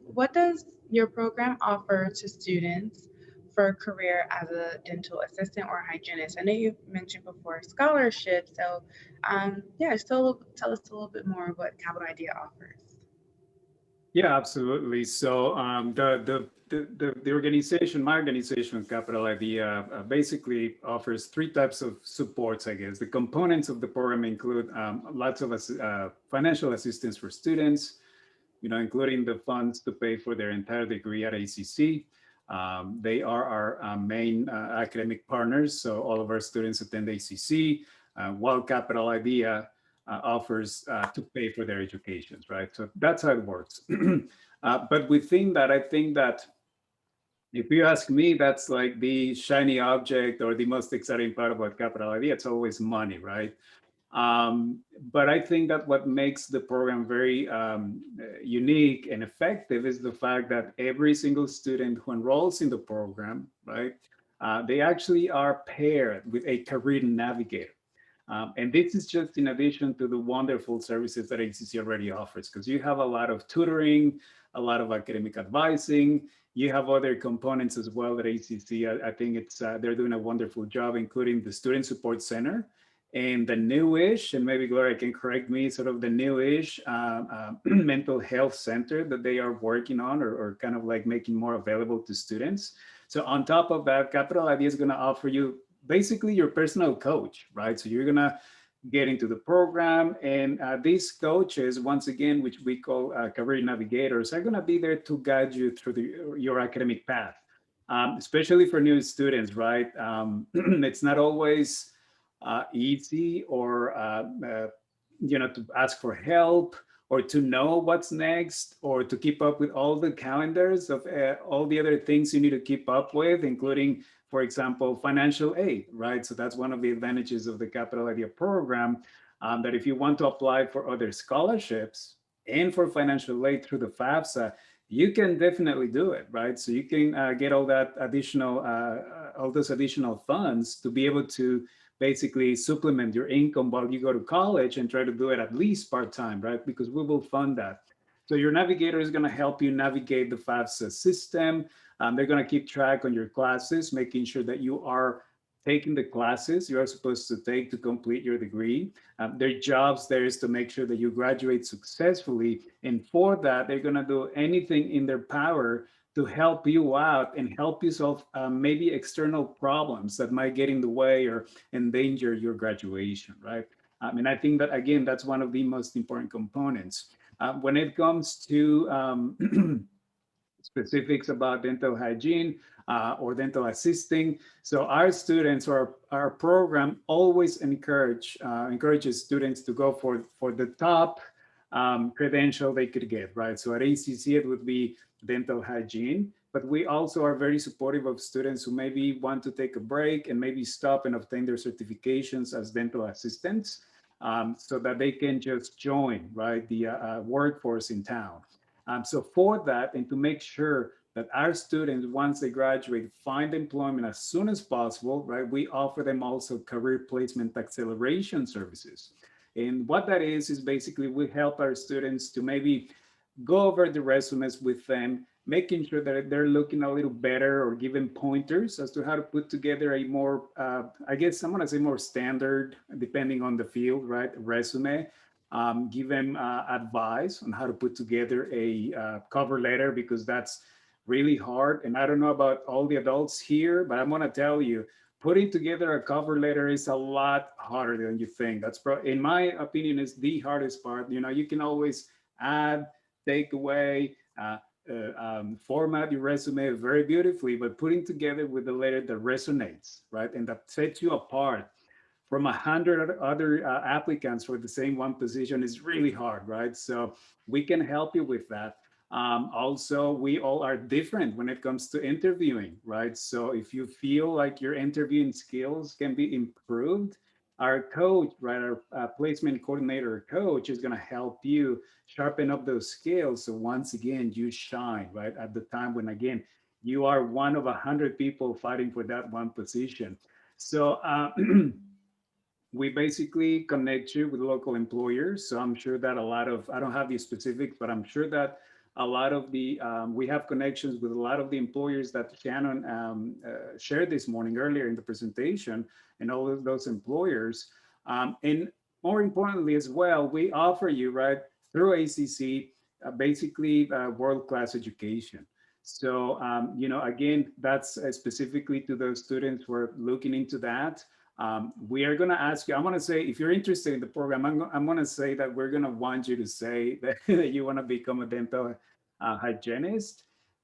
what does your program offer to students for a career as a dental assistant or hygienist? I know you mentioned before scholarship, so yeah, still tell us a little bit more of what Capital Idea offers. Yeah, absolutely. So the organization, my organization, Capital Idea, basically offers three types of supports, I guess. The components of the program include lots of financial assistance for students, including the funds to pay for their entire degree at ACC. They are our main academic partners, so all of our students attend ACC, while Capital Idea offers to pay for their educations, right? So that's how it works. But within that, I think that if you ask me, that's like the shiny object or the most exciting part about Capital Idea. It's always money, right? But I think that what makes the program very unique and effective is the fact that every single student who enrolls in the program, right, they actually are paired with a career navigator. And this is just in addition to the wonderful services that ACC already offers, because you have a lot of tutoring, a lot of academic advising. You have other components as well at ACC. I think they're doing a wonderful job, including the Student Support Center and the newish, and maybe Gloria can correct me, sort of the newish mental health center that they are working on or kind of like making more available to students. So on top of that, Capital Idea is going to offer you basically your personal coach, right? So you're gonna get into the program, and these coaches, once again, which we call career navigators, are gonna be there to guide you through your academic path, especially for new students, right? It's not always easy or, to ask for help or to know what's next, or to keep up with all the calendars of all the other things you need to keep up with, including, for example, financial aid, right? So that's one of the advantages of the Capital Idea program, that if you want to apply for other scholarships and for financial aid through the FAFSA, you can definitely do it, right? So you can get all those additional funds to be able to basically supplement your income while you go to college, and try to do it at least part-time, right? Because we will fund that. So your navigator is going to help you navigate the FAFSA system. They're going to keep track on your classes, making sure that you are taking the classes you are supposed to take to complete your degree. Their jobs there is to make sure that you graduate successfully. And for that, they're going to do anything in their power to help you out and help you solve maybe external problems that might get in the way or endanger your graduation, right? And I think that, again, that's one of the most important components. When it comes to specifics about dental hygiene or dental assisting. So our students, or our program, always encourages students to go for the top credential they could get, right? So at ACC, it would be dental hygiene, but we also are very supportive of students who maybe want to take a break and maybe stop and obtain their certifications as dental assistants, so that they can just join, right, the workforce in town. So for that, and to make sure that our students, once they graduate, find employment as soon as possible, right, we offer them also career placement acceleration services. And what that is basically we help our students to maybe go over the resumes with them, making sure that they're looking a little better, or giving pointers as to how to put together a more, I guess I'm gonna say more standard, depending on the field, right, resume. Give them advice on how to put together a cover letter, because that's really hard. And I don't know about all the adults here, but I'm gonna tell you, putting together a cover letter is a lot harder than you think. That's in my opinion, is the hardest part. You know, you can always add, take away, format your resume very beautifully, but putting together with a letter that resonates, right, and that sets you apart from 100 other applicants for the same one position is really hard, right? So we can help you with that. Also, we all are different when it comes to interviewing, right? So if you feel like your interviewing skills can be improved, our coach, right, our placement coordinator coach is going to help you sharpen up those skills. So once again, you shine, right, at the time when, again, you are one of 100 people fighting for that one position. So we basically connect you with local employers. So I'm sure that a lot of, I don't have the specifics, but I'm sure that a lot of the, we have connections with a lot of the employers that Shannon shared this morning earlier in the presentation, and all of those employers. And more importantly as well, we offer you, right, through ACC, basically world-class education. So, you know, again, that's specifically to those students who are looking into that. We are going to ask you, I'm going to say, if you're interested in the program, I'm going to say that we're going to want you to say that, that you want to become a dental hygienist.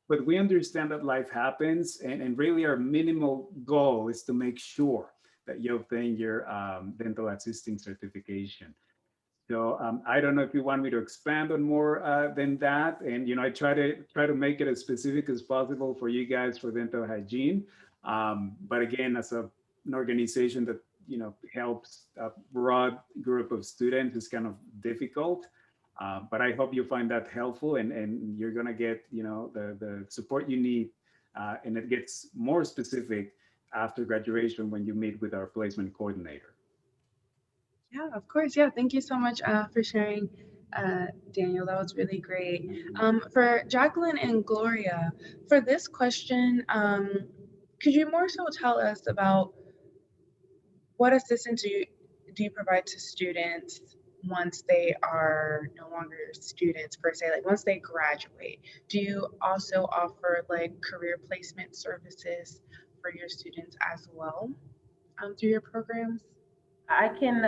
But we understand that life happens, and really our minimal goal is to make sure that you obtain your dental assisting certification. So I don't know if you want me to expand on more than that. And, you know, I try to make it as specific as possible for you guys for dental hygiene. But again, as an organization that, you know, helps a broad group of students, is kind of difficult. But I hope you find that helpful, and you're going to get, you know, the support you need. And it gets more specific after graduation when you meet with our placement coordinator. Yeah, of course. Yeah, thank you so much for sharing, Daniel. That was really great. For Jacqueline and Gloria, for this question, could you more so tell us about what assistance do you provide to students once they are no longer students per se, like once they graduate? Do you also offer like career placement services for your students as well through your programs? I can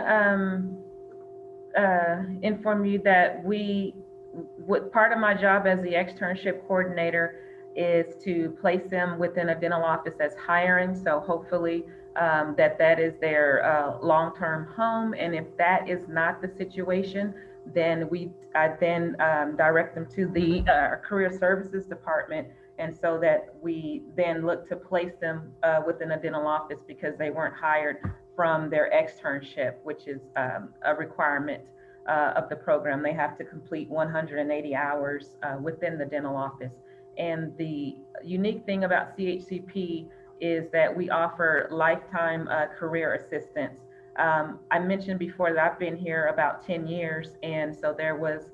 inform you that what part of my job as the externship coordinator is to place them within a dental office that's hiring. So hopefully that is their long-term home. And if that is not the situation, then I then direct them to the career services department, and so that we then look to place them within a dental office because they weren't hired from their externship, which is a requirement of the program. They have to complete 180 hours within the dental office. And the unique thing about CHCP is that we offer lifetime career assistance. I mentioned before that I've been here about 10 years, and so there was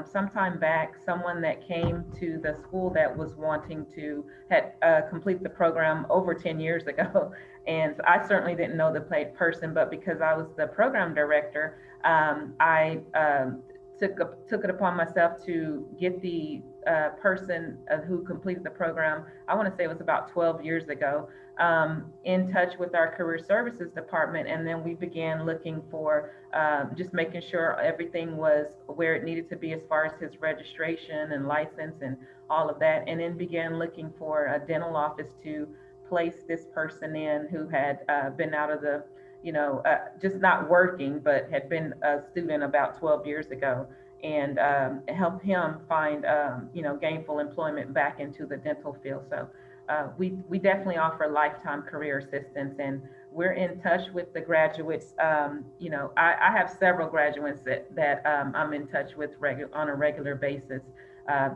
some time back someone that came to the school that was wanting to had complete the program over 10 years ago. And I certainly didn't know the person, but because I was the program director, I took it upon myself to get the person who completed the program. I want to say it was about 12 years ago, in touch with our career services department, and then we began looking for just making sure everything was where it needed to be as far as his registration and license and all of that, and then began looking for a dental office to place this person in who had been out of the, just not working, but had been a student about 12 years ago, and help him find, gainful employment back into the dental field. So we definitely offer lifetime career assistance, and we're in touch with the graduates. I have several graduates that I'm in touch with on a regular basis,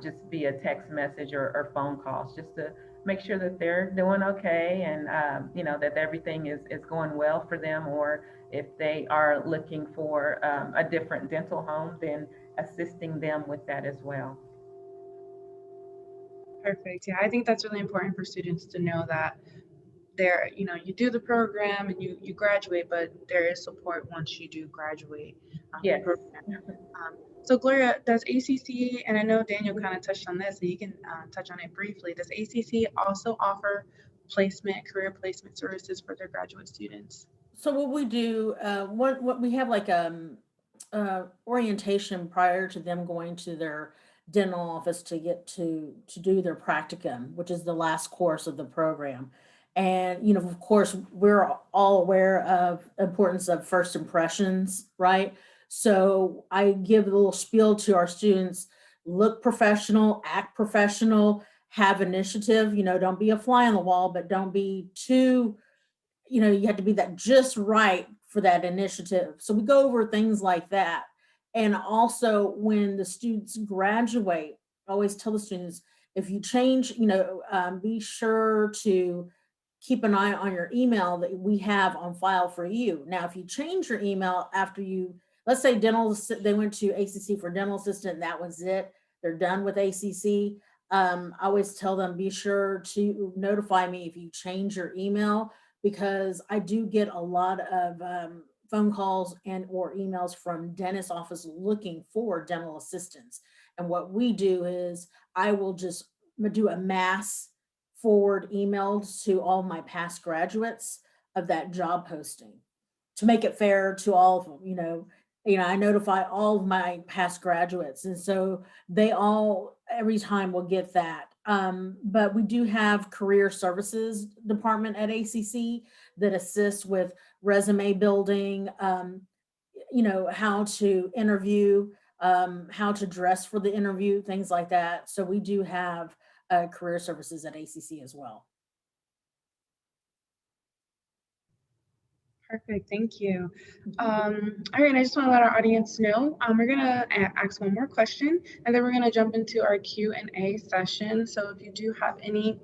just via text message or phone calls, just to make sure that they're doing okay, and that everything is going well for them, or if they are looking for a different dental home, then assisting them with that as well. Perfect. Yeah, I think that's really important for students to know that you do the program and you graduate, but there is support once you do graduate Yes. the program. So Gloria, does ACC, and I know Daniel kind of touched on this, so you can touch on it briefly. Does ACC also offer career placement services for their graduate students? So what we do, what we have like orientation prior to them going to their dental office to get to do their practicum, which is the last course of the program. And of course, we're all aware of importance of first impressions, right? So I give a little spiel to our students: look professional, act professional, have initiative. Don't be a fly on the wall, but don't be too, you have to be that just right for that initiative. So we go over things like that. And also when the students graduate, I always tell the students, if you change, be sure to keep an eye on your email that we have on file for you. Now, if you change your email after let's say they went to ACC for dental assistant, that was it, they're done with ACC. I always tell them, be sure to notify me if you change your email, because I do get a lot of phone calls and or emails from dentist office looking for dental assistants. And what we do is I will just do a mass forward email to all my past graduates of that job posting to make it fair to all of them. I notify all of my past graduates, and so they all every time will get that. But we do have career services department at ACC that assists with resume building, how to interview, how to dress for the interview, things like that. So we do have career services at ACC as well. Perfect, thank you. All right, I just want to let our audience know, we're gonna ask one more question, and then we're gonna jump into our Q&A session. So if you do have any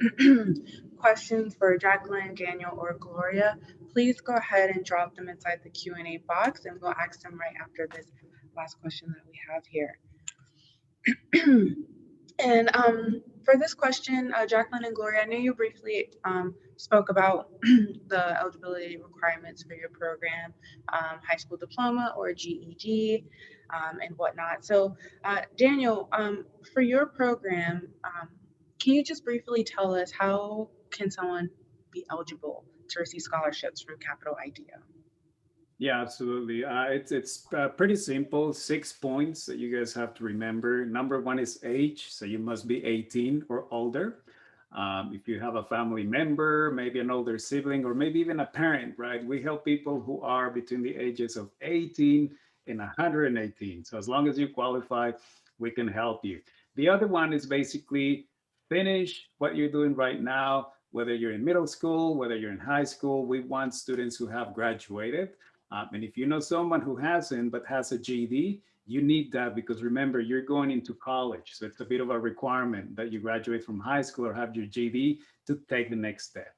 questions for Jacqueline, Daniel, or Gloria, please go ahead and drop them inside the Q&A box, and we'll ask them right after this last question that we have here. And for this question, Jacqueline and Gloria, I know you briefly spoke about the eligibility requirements for your program, high school diploma or GED, and whatnot. So Daniel, for your program, can you just briefly tell us how can someone be eligible to receive scholarships from Capital IDEA? Yeah, absolutely. It's pretty simple. 6 points that you guys have to remember. Number one is age, so you must be 18 or older. If you have a family member, maybe an older sibling, or maybe even a parent, right? We help people who are between the ages of 18 and 118. So as long as you qualify, we can help you. The other one is basically finish what you're doing right now, whether you're in middle school, whether you're in high school. We want students who have graduated. And if you know someone who hasn't but has a GED, you need that because remember, you're going into college. So it's a bit of a requirement that you graduate from high school or have your GED to take the next step.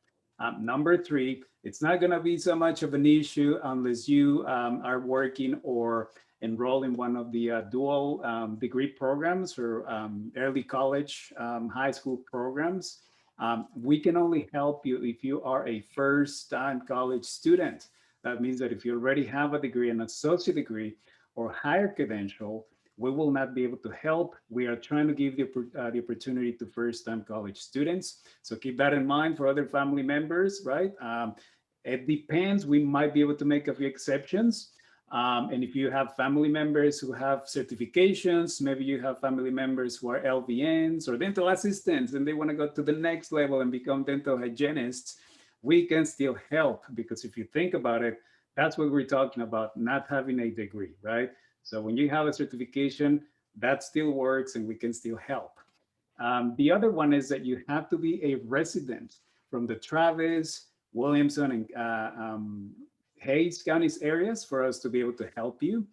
Number three, it's not going to be so much of an issue unless you are working or enroll in one of the dual degree programs or early college, high school programs. We can only help you if you are a first-time college student. That means that if you already have a degree, an associate degree, or higher credential, we will not be able to help. We are trying to give the opportunity to first-time college students. So keep that in mind for other family members, right? It depends. We might be able to make a few exceptions. And if you have family members who have certifications, maybe you have family members who are LVNs or dental assistants, and they want to go to the next level and become dental hygienists, we can still help because if you think about it, that's what we're talking about, not having a degree, right? So when you have a certification, that still works and we can still help. The other one is that you have to be a resident from the Travis, Williamson, and Hayes counties areas for us to be able to help you.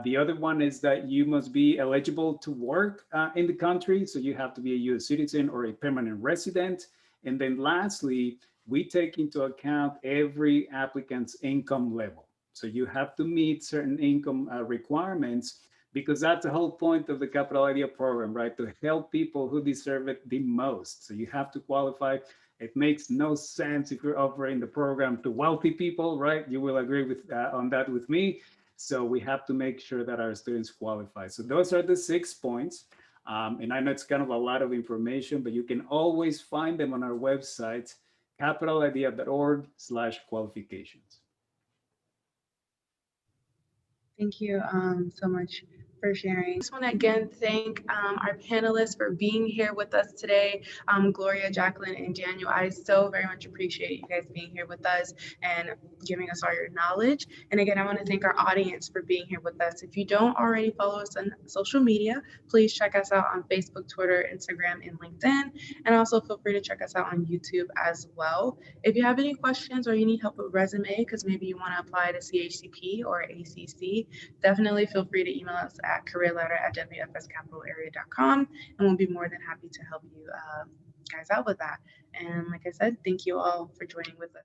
The other one is that you must be eligible to work in the country. So you have to be a US citizen or a permanent resident. And then lastly, we take into account every applicant's income level. So you have to meet certain income requirements because that's the whole point of the Capital Idea program, right? To help people who deserve it the most. So you have to qualify. It makes no sense if you're offering the program to wealthy people, right? You will agree with on that with me. So we have to make sure that our students qualify. So those are the 6 points. And I know it's kind of a lot of information, but you can always find them on our website, capitalidea.org/qualifications. Thank you so much for sharing. I just want to again thank our panelists for being here with us today. Gloria, Jacqueline, and Daniel, I so very much appreciate you guys being here with us and giving us all your knowledge. And again, I want to thank our audience for being here with us. If you don't already follow us on social media, please check us out on Facebook, Twitter, Instagram, and LinkedIn. And also feel free to check us out on YouTube as well. If you have any questions or you need help with resume, because maybe you want to apply to CHCP or ACC, definitely feel free to email us at careerladder@wfscapitalarea.com, and we'll be more than happy to help you guys out with that. And like I said, thank you all for joining with us.